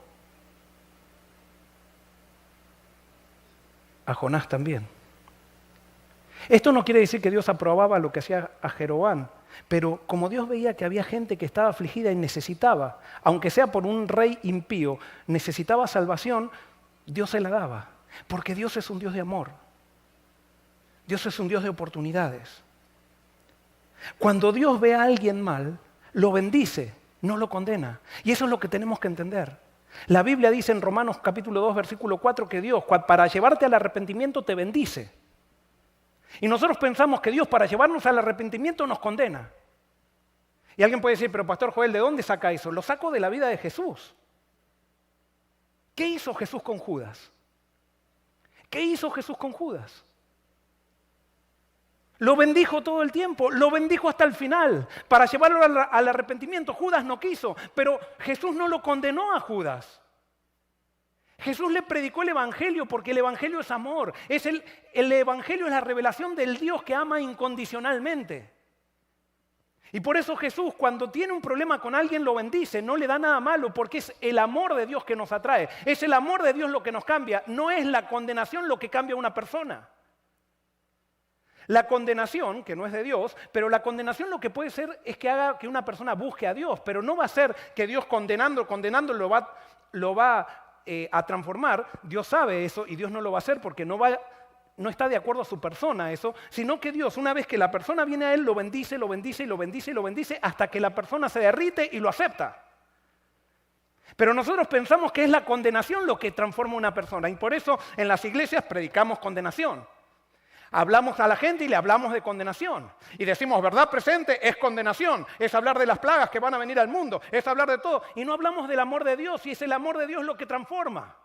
a Jonás también. Esto no quiere decir que Dios aprobaba lo que hacía a Jeroboam, pero como Dios veía que había gente que estaba afligida y necesitaba, aunque sea por un rey impío, necesitaba salvación, Dios se la daba. Porque Dios es un Dios de amor. Dios es un Dios de oportunidades. Cuando Dios ve a alguien mal, lo bendice, no lo condena. Y eso es lo que tenemos que entender. La Biblia dice en Romanos capítulo 2, versículo 4, que Dios, para llevarte al arrepentimiento, te bendice. Y nosotros pensamos que Dios, para llevarnos al arrepentimiento, nos condena. Y alguien puede decir, pero Pastor Joel, ¿de dónde saca eso? Lo saco de la vida de Jesús. ¿Qué hizo Jesús con Judas? ¿Qué hizo Jesús con Judas? Lo bendijo todo el tiempo, lo bendijo hasta el final, para llevarlo al arrepentimiento. Judas no quiso, pero Jesús no lo condenó a Judas. Jesús le predicó el Evangelio porque el Evangelio es amor. El Evangelio es la revelación del Dios que ama incondicionalmente. Y por eso Jesús, cuando tiene un problema con alguien, lo bendice, no le da nada malo, porque es el amor de Dios que nos atrae. Es el amor de Dios lo que nos cambia, no es la condenación lo que cambia a una persona. La condenación, que no es de Dios, pero la condenación lo que puede ser es que haga que una persona busque a Dios, pero no va a ser que Dios condenando lo va a transformar. Dios sabe eso y Dios no lo va a hacer porque no está de acuerdo a su persona eso, sino que Dios, una vez que la persona viene a Él, lo bendice, lo bendice y lo bendice y lo bendice hasta que la persona se derrite y lo acepta. Pero nosotros pensamos que es la condenación lo que transforma a una persona y por eso en las iglesias predicamos condenación. Hablamos a la gente y le hablamos de condenación. Y decimos, verdad presente es condenación. Es hablar de las plagas que van a venir al mundo. Es hablar de todo. Y no hablamos del amor de Dios y es el amor de Dios lo que transforma.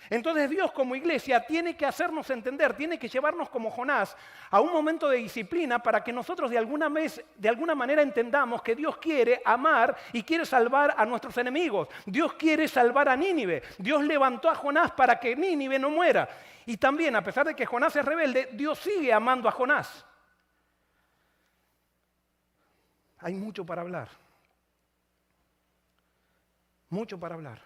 Entonces Dios como iglesia tiene que hacernos entender, tiene que llevarnos como Jonás a un momento de disciplina para que nosotros de alguna manera entendamos que Dios quiere amar y quiere salvar a nuestros enemigos. Dios quiere salvar a Nínive. Dios levantó a Jonás para que Nínive no muera. Y también, a pesar de que Jonás es rebelde, Dios sigue amando a Jonás. Hay mucho para hablar. Mucho para hablar.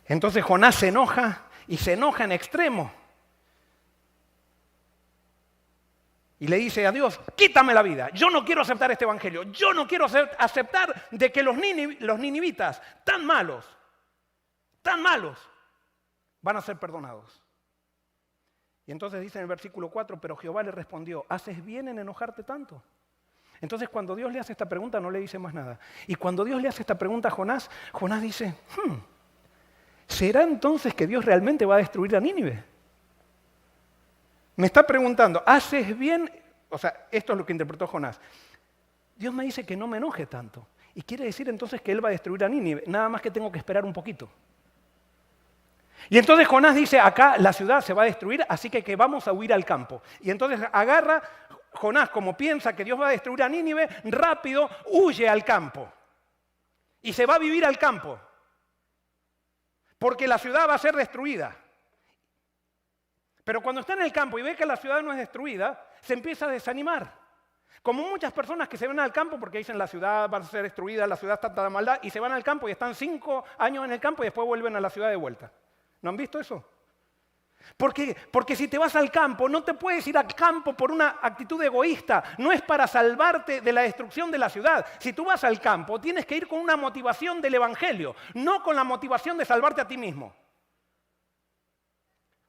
Entonces Jonás se enoja y se enoja en extremo. Y le dice a Dios, quítame la vida, yo no quiero aceptar este evangelio, yo no quiero aceptar de que los ninivitas tan malos, van a ser perdonados. Y entonces dice en el versículo 4, pero Jehová le respondió, ¿haces bien en enojarte tanto? Entonces cuando Dios le hace esta pregunta no le dice más nada. Y cuando Dios le hace esta pregunta a Jonás, Jonás dice, ¿será entonces que Dios realmente va a destruir a Nínive? Me está preguntando, ¿haces bien? O sea, esto es lo que interpretó Jonás. Dios me dice que no me enoje tanto. Y quiere decir entonces que Él va a destruir a Nínive. Nada más que tengo que esperar un poquito. Y entonces Jonás dice, acá la ciudad se va a destruir, así que vamos a huir al campo. Y entonces agarra Jonás, como piensa que Dios va a destruir a Nínive, rápido huye al campo. Y se va a vivir al campo. Porque la ciudad va a ser destruida. Pero cuando está en el campo y ve que la ciudad no es destruida, se empieza a desanimar. Como muchas personas que se van al campo porque dicen la ciudad va a ser destruida, la ciudad está tan maldad, y se van al campo y están 5 años en el campo y después vuelven a la ciudad de vuelta. ¿No han visto eso? Porque si te vas al campo, no te puedes ir al campo por una actitud egoísta. No es para salvarte de la destrucción de la ciudad. Si tú vas al campo, tienes que ir con una motivación del Evangelio, no con la motivación de salvarte a ti mismo.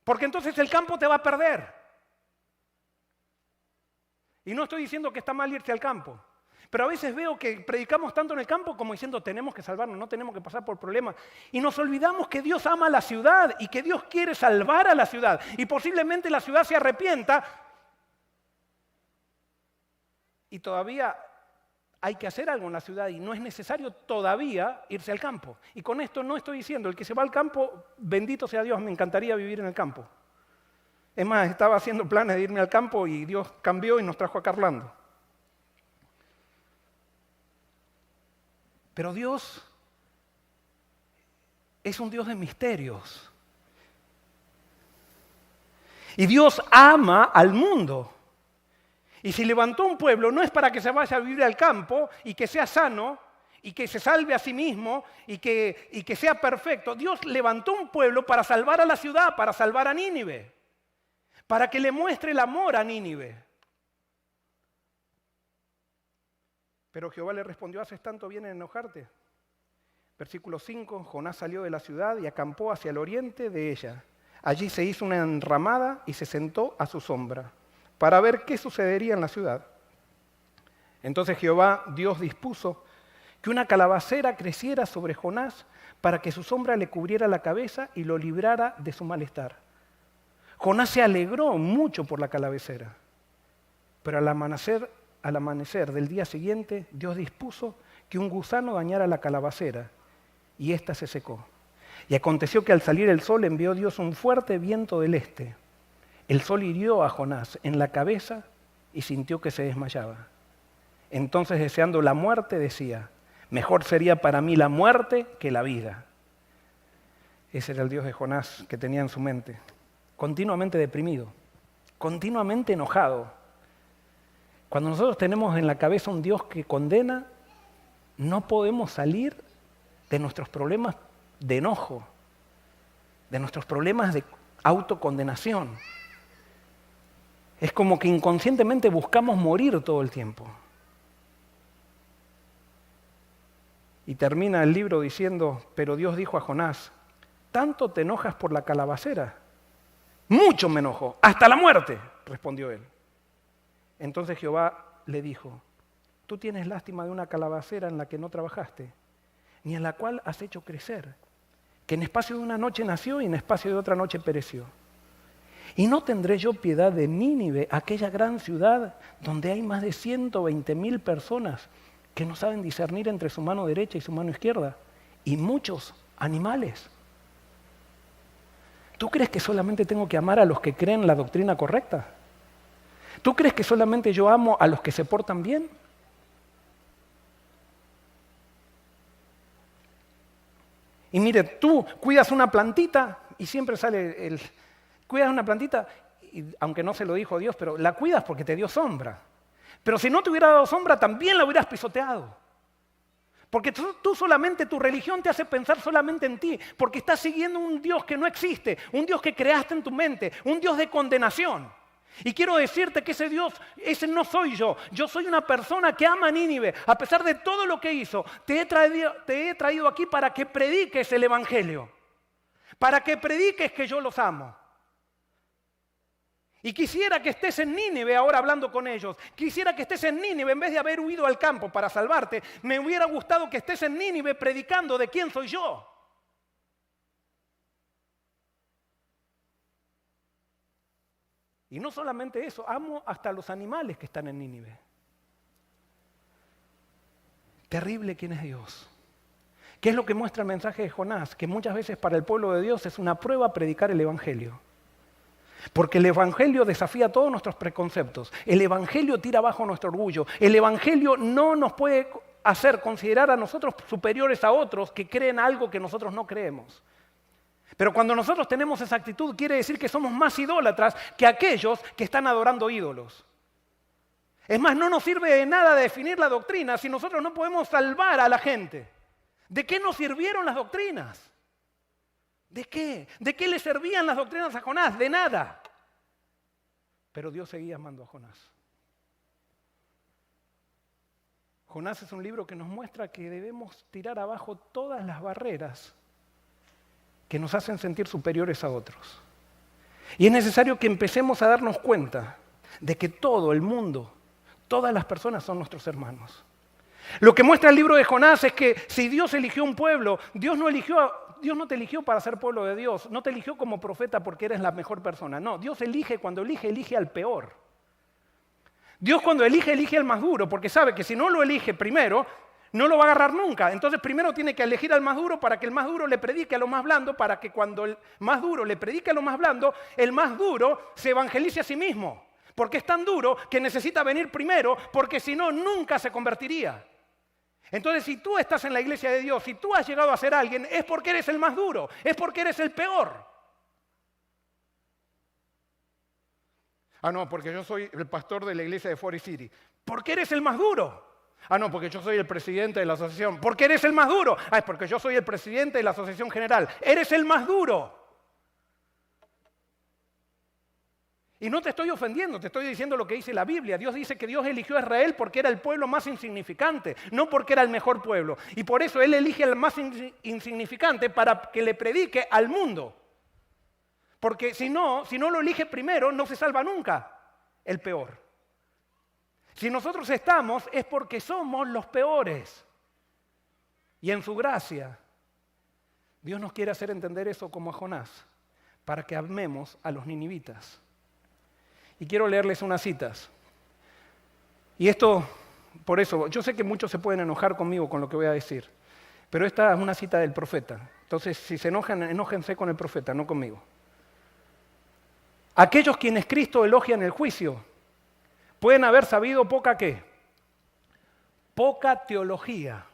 Porque entonces el campo te va a perder. Y no estoy diciendo que está mal irse al campo. Pero a veces veo que predicamos tanto en el campo como diciendo tenemos que salvarnos, no tenemos que pasar por problemas. Y nos olvidamos que Dios ama a la ciudad y que Dios quiere salvar a la ciudad. Y posiblemente la ciudad se arrepienta y todavía hay que hacer algo en la ciudad y no es necesario todavía irse al campo. Y con esto no estoy diciendo, el que se va al campo, bendito sea Dios, me encantaría vivir en el campo. Es más, estaba haciendo planes de irme al campo y Dios cambió y nos trajo acá a Orlando. Pero Dios es un Dios de misterios. Y Dios ama al mundo. Y si levantó un pueblo, no es para que se vaya a vivir al campo y que sea sano y que se salve a sí mismo y que sea perfecto. Dios levantó un pueblo para salvar a la ciudad, para salvar a Nínive, para que le muestre el amor a Nínive. Pero Jehová le respondió, ¿haces tanto bien en enojarte? Versículo 5, Jonás salió de la ciudad y acampó hacia el oriente de ella. Allí se hizo una enramada y se sentó a su sombra, para ver qué sucedería en la ciudad. Entonces Jehová, Dios, dispuso que una calabacera creciera sobre Jonás para que su sombra le cubriera la cabeza y lo librara de su malestar. Jonás se alegró mucho por la calabacera, pero al amanecer del día siguiente, Dios dispuso que un gusano dañara la calabacera y ésta se secó. Y aconteció que al salir el sol envió Dios un fuerte viento del este. El sol hirió a Jonás en la cabeza y sintió que se desmayaba. Entonces, deseando la muerte, decía, Mejor sería para mí la muerte que la vida. Ese era el Dios de Jonás que tenía en su mente. Continuamente deprimido, continuamente enojado. Cuando nosotros tenemos en la cabeza un Dios que condena, no podemos salir de nuestros problemas de enojo, de nuestros problemas de autocondenación. Es como que inconscientemente buscamos morir todo el tiempo. Y termina el libro diciendo, pero Dios dijo a Jonás, ¿tanto te enojas por la calabacera? Mucho me enojo, hasta la muerte, respondió él. Entonces Jehová le dijo, tú tienes lástima de una calabacera en la que no trabajaste, ni en la cual has hecho crecer, que en espacio de una noche nació y en espacio de otra noche pereció. ¿Y no tendré yo piedad de Nínive, aquella gran ciudad donde hay más de 120,000 personas que no saben discernir entre su mano derecha y su mano izquierda, y muchos animales? ¿Tú crees que solamente tengo que amar a los que creen la doctrina correcta? ¿Tú crees que solamente yo amo a los que se portan bien? Y mire, tú cuidas una plantita y siempre sale el... Cuidas una plantita, y aunque no se lo dijo Dios, pero la cuidas porque te dio sombra. Pero si no te hubiera dado sombra, también la hubieras pisoteado. Porque tú solamente, tu religión te hace pensar solamente en ti, porque estás siguiendo un Dios que no existe, un Dios que creaste en tu mente, un Dios de condenación. Y quiero decirte que ese Dios, ese no soy yo. Yo soy una persona que ama a Nínive. A pesar de todo lo que hizo, te he traído aquí para que prediques el Evangelio. Para que prediques que yo los amo. Y quisiera que estés en Nínive ahora hablando con ellos. Quisiera que estés en Nínive en vez de haber huido al campo para salvarte. Me hubiera gustado que estés en Nínive predicando de quién soy yo. Y no solamente eso, amo hasta los animales que están en Nínive. Terrible quién es Dios. ¿Qué es lo que muestra el mensaje de Jonás? Que muchas veces para el pueblo de Dios es una prueba predicar el Evangelio. Porque el Evangelio desafía todos nuestros preconceptos. El Evangelio tira abajo nuestro orgullo. El Evangelio no nos puede hacer considerar a nosotros superiores a otros que creen algo que nosotros no creemos. Pero cuando nosotros tenemos esa actitud, quiere decir que somos más idólatras que aquellos que están adorando ídolos. Es más, no nos sirve de nada definir la doctrina si nosotros no podemos salvar a la gente. ¿De qué nos sirvieron las doctrinas? ¿De qué? ¿De qué le servían las doctrinas a Jonás? De nada. Pero Dios seguía amando a Jonás. Jonás es un libro que nos muestra que debemos tirar abajo todas las barreras que nos hacen sentir superiores a otros. Y es necesario que empecemos a darnos cuenta de que todo el mundo, todas las personas son nuestros hermanos. Lo que muestra el libro de Jonás es que si Dios eligió un pueblo, Dios no te eligió para ser pueblo de Dios, no te eligió como profeta porque eres la mejor persona. No, Dios cuando elige al peor. Dios cuando elige al más duro, porque sabe que si no lo elige primero, no lo va a agarrar nunca. Entonces primero tiene que elegir al más duro para que el más duro le predique a lo más blando, para que cuando el más duro le predique a lo más blando, el más duro se evangelice a sí mismo. Porque es tan duro que necesita venir primero, porque si no, nunca se convertiría. Entonces, si tú estás en la iglesia de Dios, si tú has llegado a ser alguien, es porque eres el más duro, es porque eres el peor. Ah, no, porque yo soy el pastor de la iglesia de Forest City. Porque eres el más duro. Ah, no, porque yo soy el presidente de la asociación. Porque eres el más duro. Ah, es porque yo soy el presidente de la asociación general. Eres el más duro. Y no te estoy ofendiendo, te estoy diciendo lo que dice la Biblia. Dios dice que Dios eligió a Israel porque era el pueblo más insignificante, no porque era el mejor pueblo. Y por eso Él elige al más insignificante para que le predique al mundo. Porque si no lo elige primero, no se salva nunca el peor. Si nosotros estamos es porque somos los peores. Y en su gracia, Dios nos quiere hacer entender eso como a Jonás, para que amemos a los ninivitas. Y quiero leerles unas citas. Y esto, por eso, yo sé que muchos se pueden enojar conmigo con lo que voy a decir, pero esta es una cita del profeta. Entonces, si se enojan, enójense con el profeta, no conmigo. Aquellos quienes Cristo elogia en el juicio pueden haber sabido poca ¿qué? Poca teología,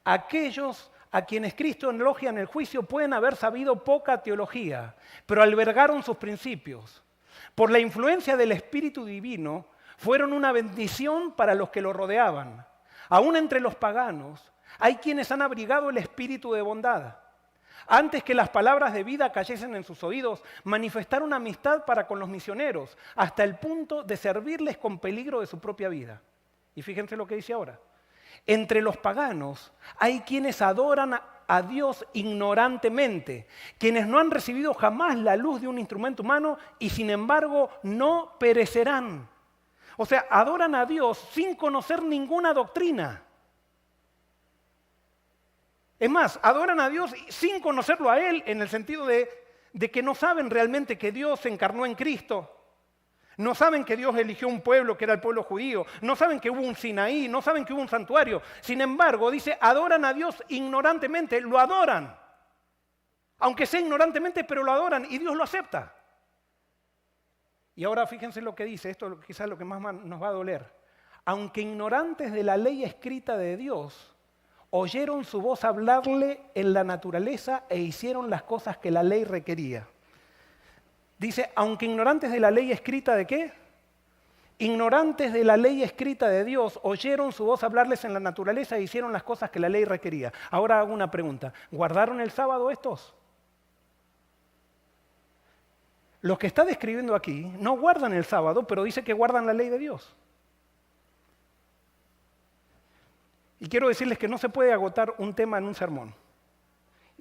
Aquellos a quienes Cristo elogia en el juicio pueden haber sabido poca teología, pero albergaron sus principios. Por la influencia del Espíritu Divino, fueron una bendición para los que lo rodeaban. Aún entre los paganos, hay quienes han abrigado el espíritu de bondad. Antes que las palabras de vida cayesen en sus oídos, manifestaron amistad para con los misioneros, hasta el punto de servirles con peligro de su propia vida. Y fíjense lo que dice ahora. Entre los paganos hay quienes adoran a Dios ignorantemente, quienes no han recibido jamás la luz de un instrumento humano y sin embargo no perecerán. O sea, adoran a Dios sin conocer ninguna doctrina. Es más, adoran a Dios sin conocerlo a Él, en el sentido de que no saben realmente que Dios se encarnó en Cristo. No saben que Dios eligió un pueblo que era el pueblo judío. No saben que hubo un Sinaí, no saben que hubo un santuario. Sin embargo, dice, adoran a Dios ignorantemente, lo adoran. Aunque sea ignorantemente, pero lo adoran y Dios lo acepta. Y ahora fíjense lo que dice, esto quizás es lo que más nos va a doler. Aunque ignorantes de la ley escrita de Dios, oyeron su voz hablarle en la naturaleza e hicieron las cosas que la ley requería. Dice, aunque ignorantes de la ley escrita ¿de qué? Ignorantes de la ley escrita de Dios, oyeron su voz hablarles en la naturaleza e hicieron las cosas que la ley requería. Ahora hago una pregunta, ¿guardaron el sábado estos? Los que está describiendo aquí no guardan el sábado, pero dice que guardan la ley de Dios. Y quiero decirles que no se puede agotar un tema en un sermón.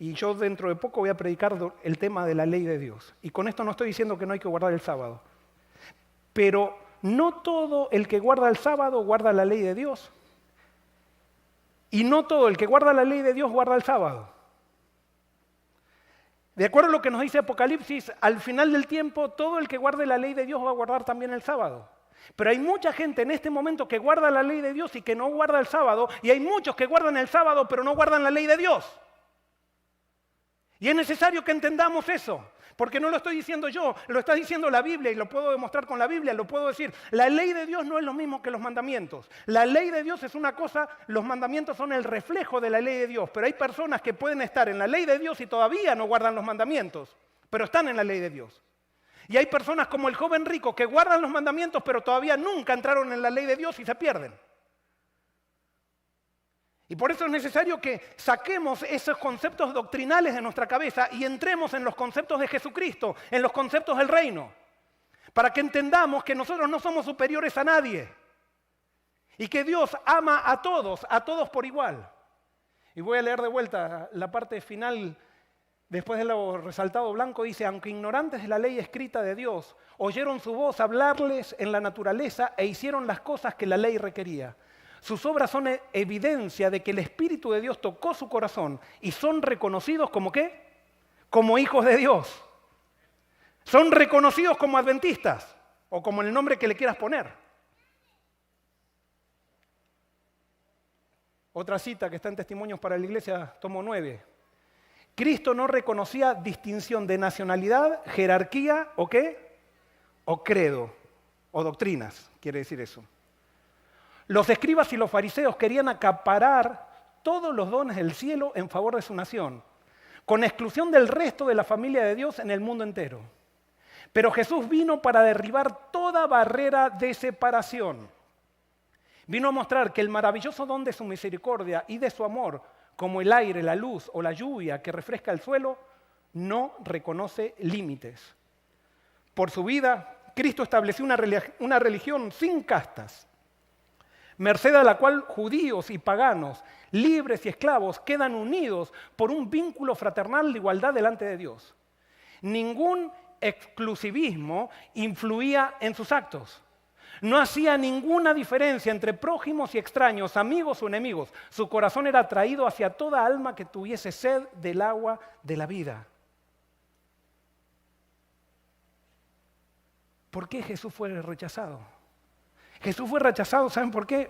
Y yo dentro de poco voy a predicar el tema de la ley de Dios. Y con esto no estoy diciendo que no hay que guardar el sábado. Pero no todo el que guarda el sábado guarda la ley de Dios. Y no todo el que guarda la ley de Dios guarda el sábado. De acuerdo a lo que nos dice Apocalipsis, al final del tiempo, todo el que guarde la ley de Dios va a guardar también el sábado. Pero hay mucha gente en este momento que guarda la ley de Dios y que no guarda el sábado, y hay muchos que guardan el sábado pero no guardan la ley de Dios. Y es necesario que entendamos eso, porque no lo estoy diciendo yo, lo está diciendo la Biblia y lo puedo demostrar con la Biblia, lo puedo decir. La ley de Dios no es lo mismo que los mandamientos. La ley de Dios es una cosa, los mandamientos son el reflejo de la ley de Dios, pero hay personas que pueden estar en la ley de Dios y todavía no guardan los mandamientos, pero están en la ley de Dios. Y hay personas como el joven rico que guardan los mandamientos, pero todavía nunca entraron en la ley de Dios y se pierden. Y por eso es necesario que saquemos esos conceptos doctrinales de nuestra cabeza y entremos en los conceptos de Jesucristo, en los conceptos del reino, para que entendamos que nosotros no somos superiores a nadie y que Dios ama a todos por igual. Y voy a leer de vuelta la parte final. Después de lo resaltado blanco dice, aunque ignorantes de la ley escrita de Dios, oyeron su voz hablarles en la naturaleza e hicieron las cosas que la ley requería. Sus obras son evidencia de que el Espíritu de Dios tocó su corazón y son reconocidos como ¿qué? Como hijos de Dios. Son reconocidos como adventistas o como el nombre que le quieras poner. Otra cita que está en Testimonios para la Iglesia, tomo 9. Cristo no reconocía distinción de nacionalidad, jerarquía o qué, o credo, o doctrinas, quiere decir eso. Los escribas y los fariseos querían acaparar todos los dones del cielo en favor de su nación, con exclusión del resto de la familia de Dios en el mundo entero. Pero Jesús vino para derribar toda barrera de separación. Vino a mostrar que el maravilloso don de su misericordia y de su amor, como el aire, la luz o la lluvia que refresca el suelo, no reconoce límites. Por su vida, Cristo estableció una religión sin castas, merced a la cual judíos y paganos, libres y esclavos, quedan unidos por un vínculo fraternal de igualdad delante de Dios. Ningún exclusivismo influía en sus actos. No hacía ninguna diferencia entre prójimos y extraños, amigos o enemigos. Su corazón era atraído hacia toda alma que tuviese sed del agua de la vida. ¿Por qué Jesús fue rechazado? Jesús fue rechazado, ¿saben por qué?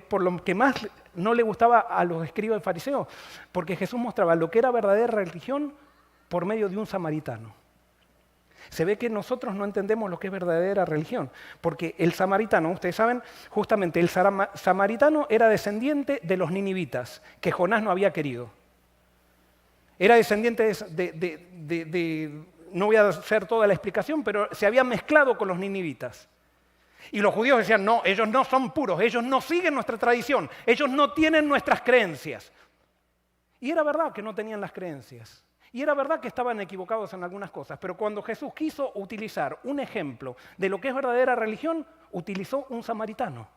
Por lo que más no le gustaba a los escribas y fariseos, porque Jesús mostraba lo que era verdadera religión por medio de un samaritano. se ve que nosotros no entendemos lo que es verdadera religión. Porque el samaritano, ustedes saben, justamente el samaritano era descendiente de los ninivitas, que Jonás no había querido. Era descendiente no voy a hacer toda la explicación, pero se había mezclado con los ninivitas. Y los judíos decían, no, ellos no son puros, ellos no siguen nuestra tradición, ellos no tienen nuestras creencias. Y era verdad que no tenían las creencias. Y era verdad que estaban equivocados en algunas cosas. Pero cuando Jesús quiso utilizar un ejemplo de lo que es verdadera religión, utilizó un samaritano.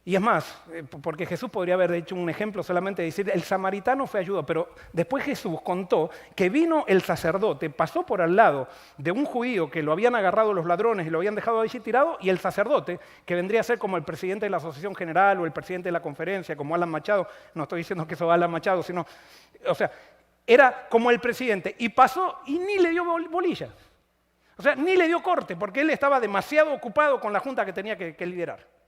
Y es más, porque Jesús podría haber hecho un ejemplo solamente de decir, el samaritano fue ayuda, pero después Jesús contó que vino el sacerdote, pasó por al lado de un judío que lo habían agarrado los ladrones y lo habían dejado allí tirado, y el sacerdote, que vendría a ser como el presidente de la Asociación General o el presidente de la conferencia, como Alan Machado, no estoy diciendo que eso Alan Machado, sino, o sea, era como el presidente, y pasó y ni le dio bolilla. O sea, ni le dio corte, porque él estaba demasiado ocupado con la junta que tenía que liderar.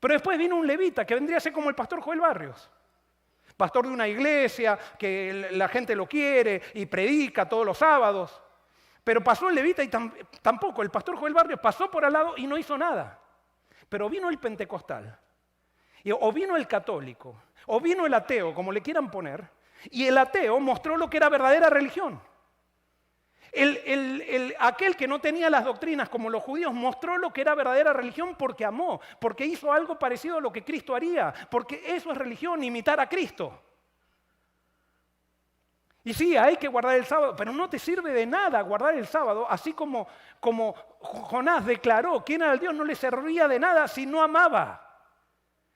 Pero después vino un levita que vendría a ser como el pastor Joel Barrios. Pastor de una iglesia, que la gente lo quiere y predica todos los sábados. Pero pasó el levita y tampoco, el pastor Joel Barrios pasó por al lado y no hizo nada. Pero vino el pentecostal, o vino el católico, o vino el ateo, como le quieran poner, y el ateo mostró lo que era verdadera religión. Aquel que no tenía las doctrinas como los judíos mostró lo que era verdadera religión porque amó, porque hizo algo parecido a lo que Cristo haría, porque eso es religión, imitar a Cristo. Y sí, hay que guardar el sábado, pero no te sirve de nada guardar el sábado, así como Jonás declaró quién era el Dios, no le servía de nada si no amaba,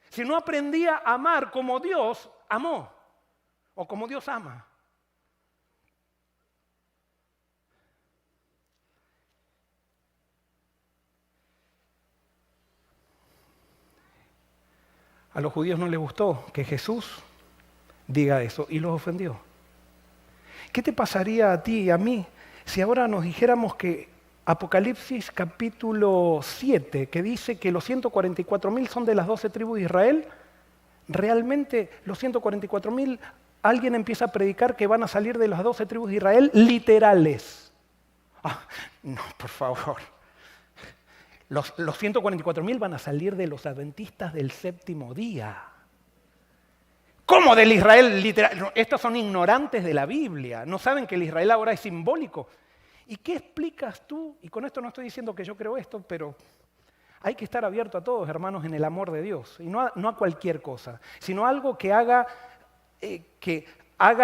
si no aprendía a amar como Dios amó, o como Dios ama. A los judíos no les gustó que Jesús diga eso y los ofendió. ¿Qué te pasaría a ti y a mí si ahora nos dijéramos que Apocalipsis capítulo 7, que dice que los 144.000 son de las 12 tribus de Israel, realmente los 144.000, alguien empieza a predicar que van a salir de las 12 tribus de Israel literales? No, por favor. Los 144.000 van a salir de los adventistas del séptimo día. ¿Cómo del Israel literal? No, estos son ignorantes de la Biblia, no saben que el Israel ahora es simbólico. ¿Y qué explicas tú? Y con esto no estoy diciendo que yo creo esto, pero hay que estar abierto a todos, hermanos, en el amor de Dios. Y no a cualquier cosa, sino algo que haga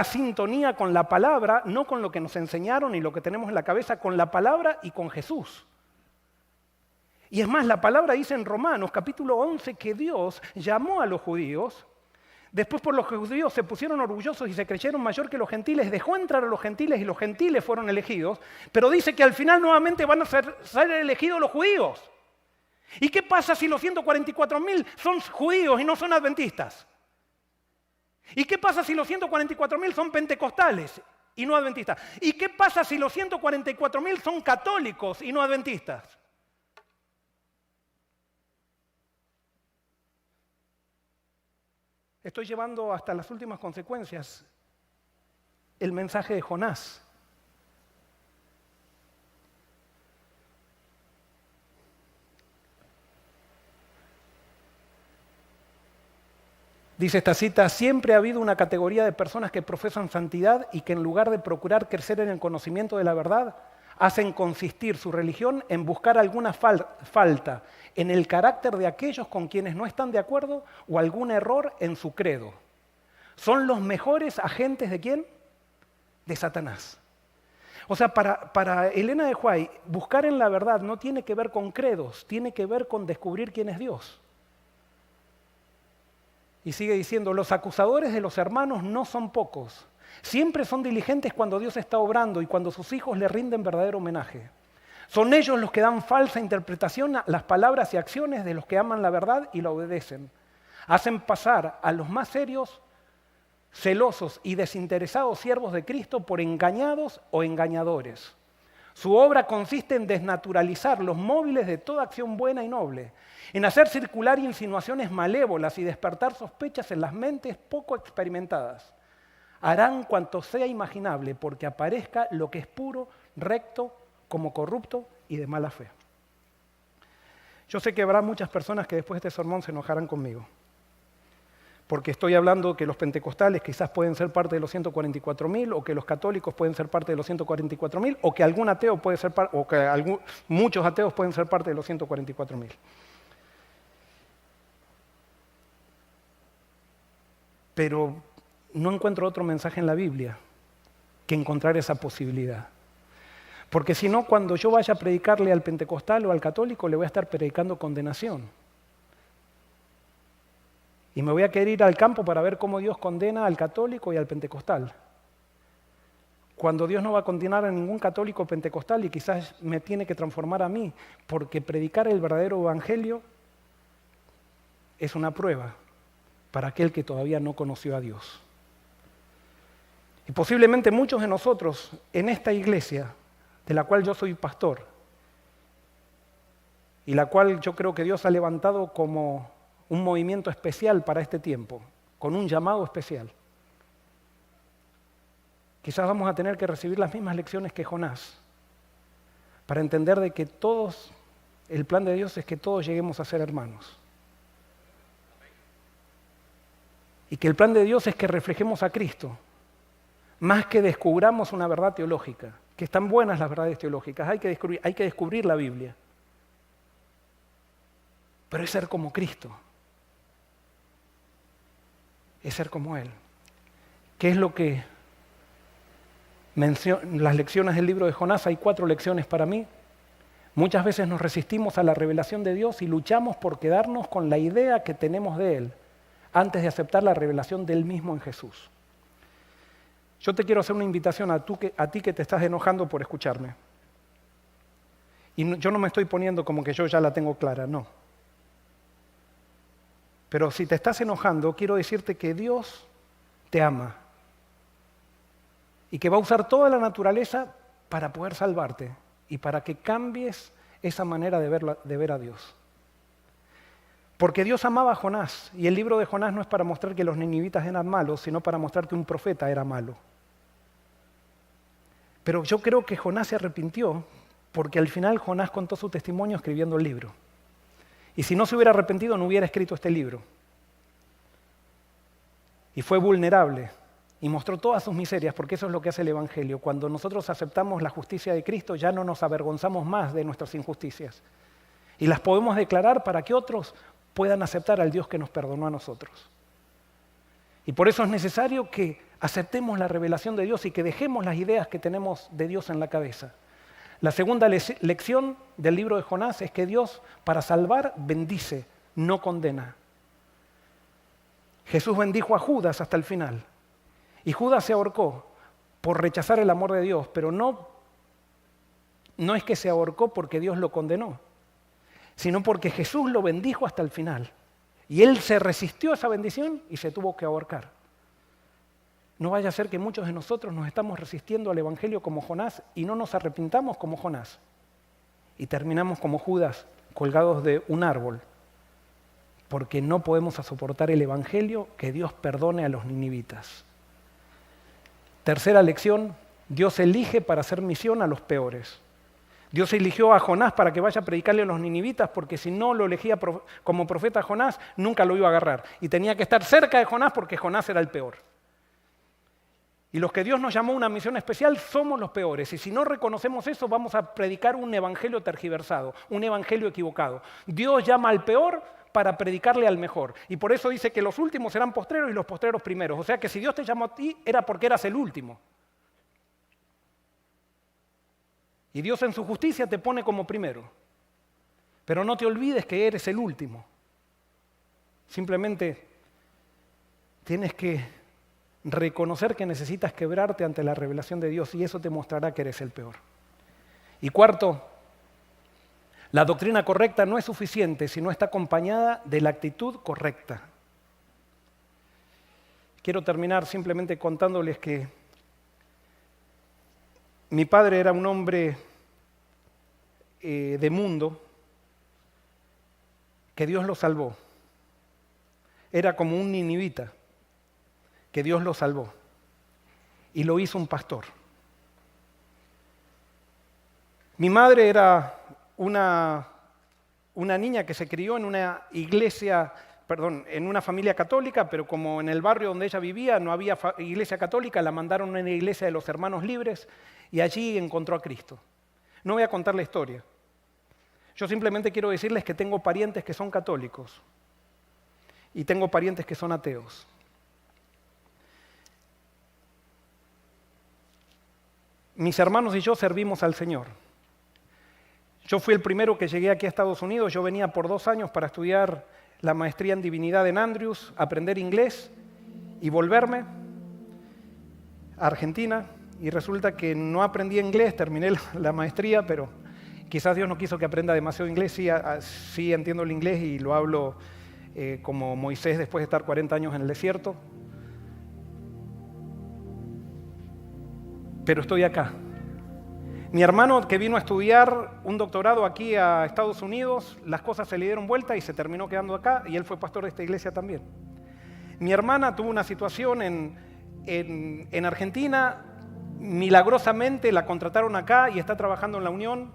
sintonía con la palabra, no con lo que nos enseñaron y lo que tenemos en la cabeza, con la palabra y con Jesús. Y es más, la palabra dice en Romanos capítulo 11 que Dios llamó a los judíos, después por los judíos se pusieron orgullosos y se creyeron mayor que los gentiles, dejó entrar a los gentiles y los gentiles fueron elegidos, pero dice que al final nuevamente van a ser elegidos los judíos. ¿Y qué pasa si los 144.000 son judíos y no son adventistas? ¿Y qué pasa si los 144.000 son pentecostales y no adventistas? ¿Y qué pasa si los 144.000 son católicos y no adventistas? Estoy llevando hasta las últimas consecuencias el mensaje de Jonás. Dice esta cita, siempre ha habido una categoría de personas que profesan santidad y que en lugar de procurar crecer en el conocimiento de la verdad, hacen consistir su religión en buscar alguna falta en el carácter de aquellos con quienes no están de acuerdo o algún error en su credo. Son los mejores agentes ¿de quién? De Satanás. O sea, para Elena de White, buscar en la verdad no tiene que ver con credos, tiene que ver con descubrir quién es Dios. Y sigue diciendo, los acusadores de los hermanos no son pocos. Siempre son diligentes cuando Dios está obrando y cuando sus hijos le rinden verdadero homenaje. Son ellos los que dan falsa interpretación a las palabras y acciones de los que aman la verdad y la obedecen. Hacen pasar a los más serios, celosos y desinteresados siervos de Cristo por engañados o engañadores. Su obra consiste en desnaturalizar los móviles de toda acción buena y noble, en hacer circular insinuaciones malévolas y despertar sospechas en las mentes poco experimentadas. harán cuanto sea imaginable porque aparezca lo que es puro, recto, como corrupto y de mala fe. Yo sé que habrá muchas personas que después de este sermón se enojarán conmigo, porque estoy hablando que los pentecostales quizás pueden ser parte de los 144.000, o que los católicos pueden ser parte de los 144.000, o que algún ateo puede ser o que muchos ateos pueden ser parte de los 144.000. Pero no encuentro otro mensaje en la Biblia que encontrar esa posibilidad. Porque si no, cuando yo vaya a predicarle al pentecostal o al católico, le voy a estar predicando condenación. Y me voy a querer ir al campo para ver cómo Dios condena al católico y al pentecostal. Cuando Dios no va a condenar a ningún católico o pentecostal y quizás me tiene que transformar a mí, porque predicar el verdadero evangelio es una prueba para aquel que todavía no conoció a Dios. Y posiblemente muchos de nosotros en esta iglesia, de la cual yo soy pastor, y la cual yo creo que Dios ha levantado como un movimiento especial para este tiempo, con un llamado especial. Quizás vamos a tener que recibir las mismas lecciones que Jonás, para entender de que el plan de Dios es que todos lleguemos a ser hermanos. Y que el plan de Dios es que reflejemos a Cristo, más que descubramos una verdad teológica, que están buenas las verdades teológicas, hay que descubrir la Biblia. Pero es ser como Cristo, es ser como Él. ¿Qué es lo que las lecciones del libro de Jonás? Hay 4 lecciones para mí. Muchas veces nos resistimos a la revelación de Dios y luchamos por quedarnos con la idea que tenemos de Él, antes de aceptar la revelación de Él mismo en Jesús. Yo te quiero hacer una invitación a ti que te estás enojando por escucharme. Y yo no me estoy poniendo como que yo ya la tengo clara, no. Pero si te estás enojando, quiero decirte que Dios te ama y que va a usar toda la naturaleza para poder salvarte y para que cambies esa manera de ver a Dios. Porque Dios amaba a Jonás, y el libro de Jonás no es para mostrar que los ninivitas eran malos, sino para mostrar que un profeta era malo. Pero yo creo que Jonás se arrepintió, porque al final Jonás contó su testimonio escribiendo el libro. Y si no se hubiera arrepentido, no hubiera escrito este libro. Y fue vulnerable, y mostró todas sus miserias, porque eso es lo que hace el Evangelio. Cuando nosotros aceptamos la justicia de Cristo, ya no nos avergonzamos más de nuestras injusticias. Y las podemos declarar para que otros puedan aceptar al Dios que nos perdonó a nosotros. Y por eso es necesario que aceptemos la revelación de Dios y que dejemos las ideas que tenemos de Dios en la cabeza. La segunda lección del libro de Jonás es que Dios, para salvar, bendice, no condena. Jesús bendijo a Judas hasta el final. Y Judas se ahorcó por rechazar el amor de Dios, pero no es que se ahorcó porque Dios lo condenó, sino porque Jesús lo bendijo hasta el final. Y él se resistió a esa bendición y se tuvo que ahorcar. No vaya a ser que muchos de nosotros nos estamos resistiendo al Evangelio como Jonás y no nos arrepintamos como Jonás. Y terminamos como Judas, colgados de un árbol, porque no podemos soportar el Evangelio, que Dios perdone a los ninivitas. Tercera lección, Dios elige para hacer misión a los peores. Dios eligió a Jonás para que vaya a predicarle a los ninivitas, porque si no lo elegía como profeta a Jonás, nunca lo iba a agarrar. Y tenía que estar cerca de Jonás porque Jonás era el peor. Y los que Dios nos llamó a una misión especial somos los peores. Y si no reconocemos eso, vamos a predicar un evangelio tergiversado, un evangelio equivocado. Dios llama al peor para predicarle al mejor. Y por eso dice que los últimos serán postreros y los postreros primeros. O sea que si Dios te llamó a ti, era porque eras el último. Y Dios en su justicia te pone como primero. Pero no te olvides que eres el último. Simplemente tienes que reconocer que necesitas quebrarte ante la revelación de Dios y eso te mostrará que eres el peor. Y cuarto, la doctrina correcta no es suficiente si no está acompañada de la actitud correcta. Quiero terminar simplemente contándoles que mi padre era un hombre de mundo que Dios lo salvó. Era como un ninivita que Dios lo salvó. y lo hizo un pastor. Mi madre era una niña que se crió en una en una familia católica, pero como en el barrio donde ella vivía no había iglesia católica, la mandaron a una iglesia de los Hermanos Libres y allí encontró a Cristo. No voy a contar la historia. Yo simplemente quiero decirles que tengo parientes que son católicos y tengo parientes que son ateos. Mis hermanos y yo servimos al Señor. Yo fui el primero que llegué aquí a Estados Unidos. Yo venía por 2 años para estudiar la maestría en divinidad en Andrews, aprender inglés y volverme a Argentina. Y resulta que no aprendí inglés, terminé la maestría, pero quizás Dios no quiso que aprenda demasiado inglés. Sí entiendo el inglés y lo hablo como Moisés después de estar 40 años en el desierto. Pero estoy acá. Mi hermano que vino a estudiar un doctorado aquí a Estados Unidos, las cosas se le dieron vuelta y se terminó quedando acá y él fue pastor de esta iglesia también. Mi hermana tuvo una situación en Argentina, milagrosamente la contrataron acá y está trabajando en la Unión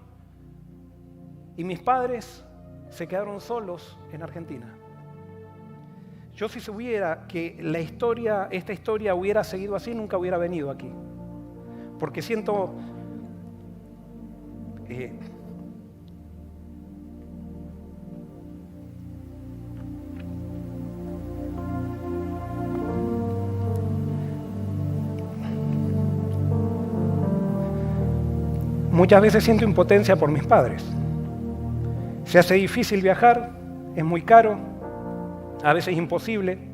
y mis padres se quedaron solos en Argentina. Yo si supiera que esta historia hubiera seguido así, nunca hubiera venido aquí. Porque siento muchas veces siento impotencia por mis padres. Se hace difícil viajar, es muy caro, a veces imposible.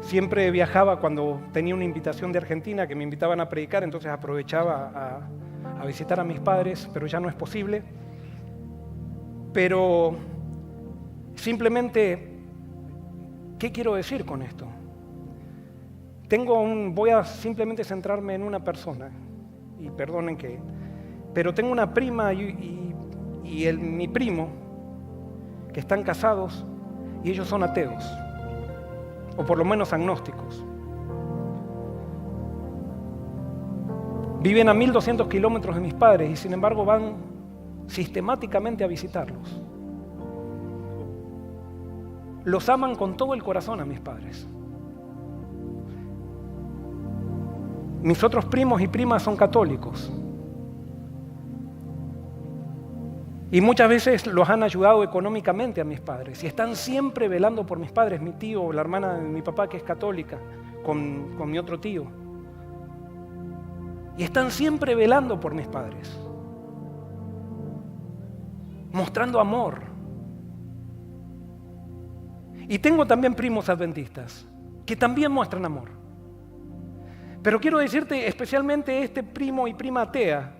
Siempre viajaba cuando tenía una invitación de Argentina, que me invitaban a predicar, entonces aprovechaba a visitar a mis padres, pero ya no es posible. Pero simplemente, ¿qué quiero decir con esto? Voy a simplemente centrarme en una persona, y perdonen pero tengo una prima y mi primo, que están casados, y ellos son ateos, o por lo menos agnósticos. Viven a 1.200 kilómetros de mis padres y sin embargo van sistemáticamente a visitarlos. Los aman con todo el corazón a mis padres. Mis otros primos y primas son católicos. Y muchas veces los han ayudado económicamente a mis padres y están siempre velando por mis padres, mi tío, la hermana de mi papá que es católica, con mi otro tío. Y están siempre velando por mis padres, mostrando amor. Y tengo también primos adventistas que también muestran amor. Pero quiero decirte especialmente este primo y prima atea.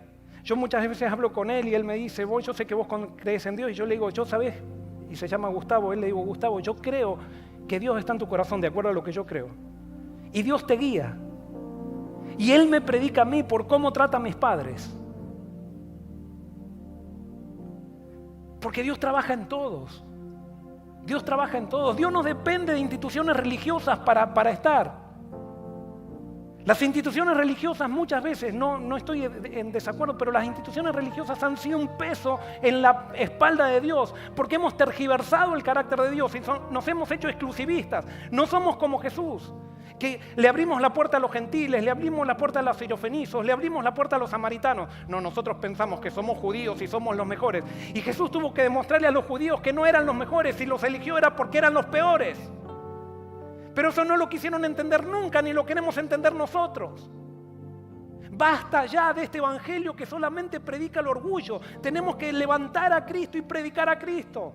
Yo muchas veces hablo con él y él me dice, yo sé que vos crees en Dios, y yo le digo, yo sabés, y se llama Gustavo, él le digo, Gustavo, yo creo que Dios está en tu corazón, de acuerdo a lo que yo creo. Y Dios te guía. Y él me predica a mí por cómo trata a mis padres. Porque Dios trabaja en todos. Dios trabaja en todos. Dios no depende de instituciones religiosas para estar. Las instituciones religiosas muchas veces, no estoy en desacuerdo, pero las instituciones religiosas han sido un peso en la espalda de Dios, porque hemos tergiversado el carácter de Dios y nos hemos hecho exclusivistas. No somos como Jesús, que le abrimos la puerta a los gentiles, le abrimos la puerta a los sirofenisos, le abrimos la puerta a los samaritanos. No, nosotros pensamos que somos judíos y somos los mejores. Y Jesús tuvo que demostrarle a los judíos que no eran los mejores, y los eligió era porque eran los peores. Pero eso no lo quisieron entender nunca, ni lo queremos entender nosotros. Basta ya de este evangelio que solamente predica el orgullo. Tenemos que levantar a Cristo y predicar a Cristo.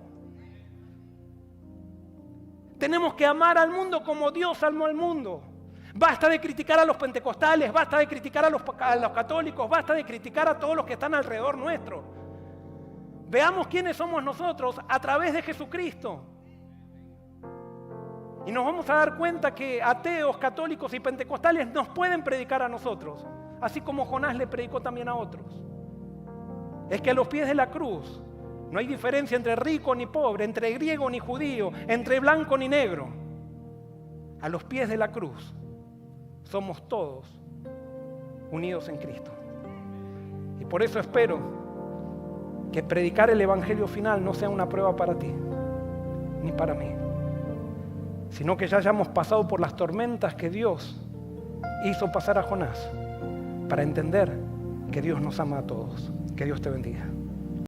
Tenemos que amar al mundo como Dios amó al mundo. Basta de criticar a los pentecostales, basta de criticar a los católicos, basta de criticar a todos los que están alrededor nuestro. Veamos quiénes somos nosotros a través de Jesucristo. Y nos vamos a dar cuenta que ateos, católicos y pentecostales nos pueden predicar a nosotros, así como Jonás le predicó también a otros. Es que a los pies de la cruz no hay diferencia entre rico ni pobre, entre griego ni judío, entre blanco ni negro. A los pies de la cruz somos todos unidos en Cristo. Y por eso espero que predicar el evangelio final no sea una prueba para ti, ni para mí, sino que ya hayamos pasado por las tormentas que Dios hizo pasar a Jonás para entender que Dios nos ama a todos. Que Dios te bendiga.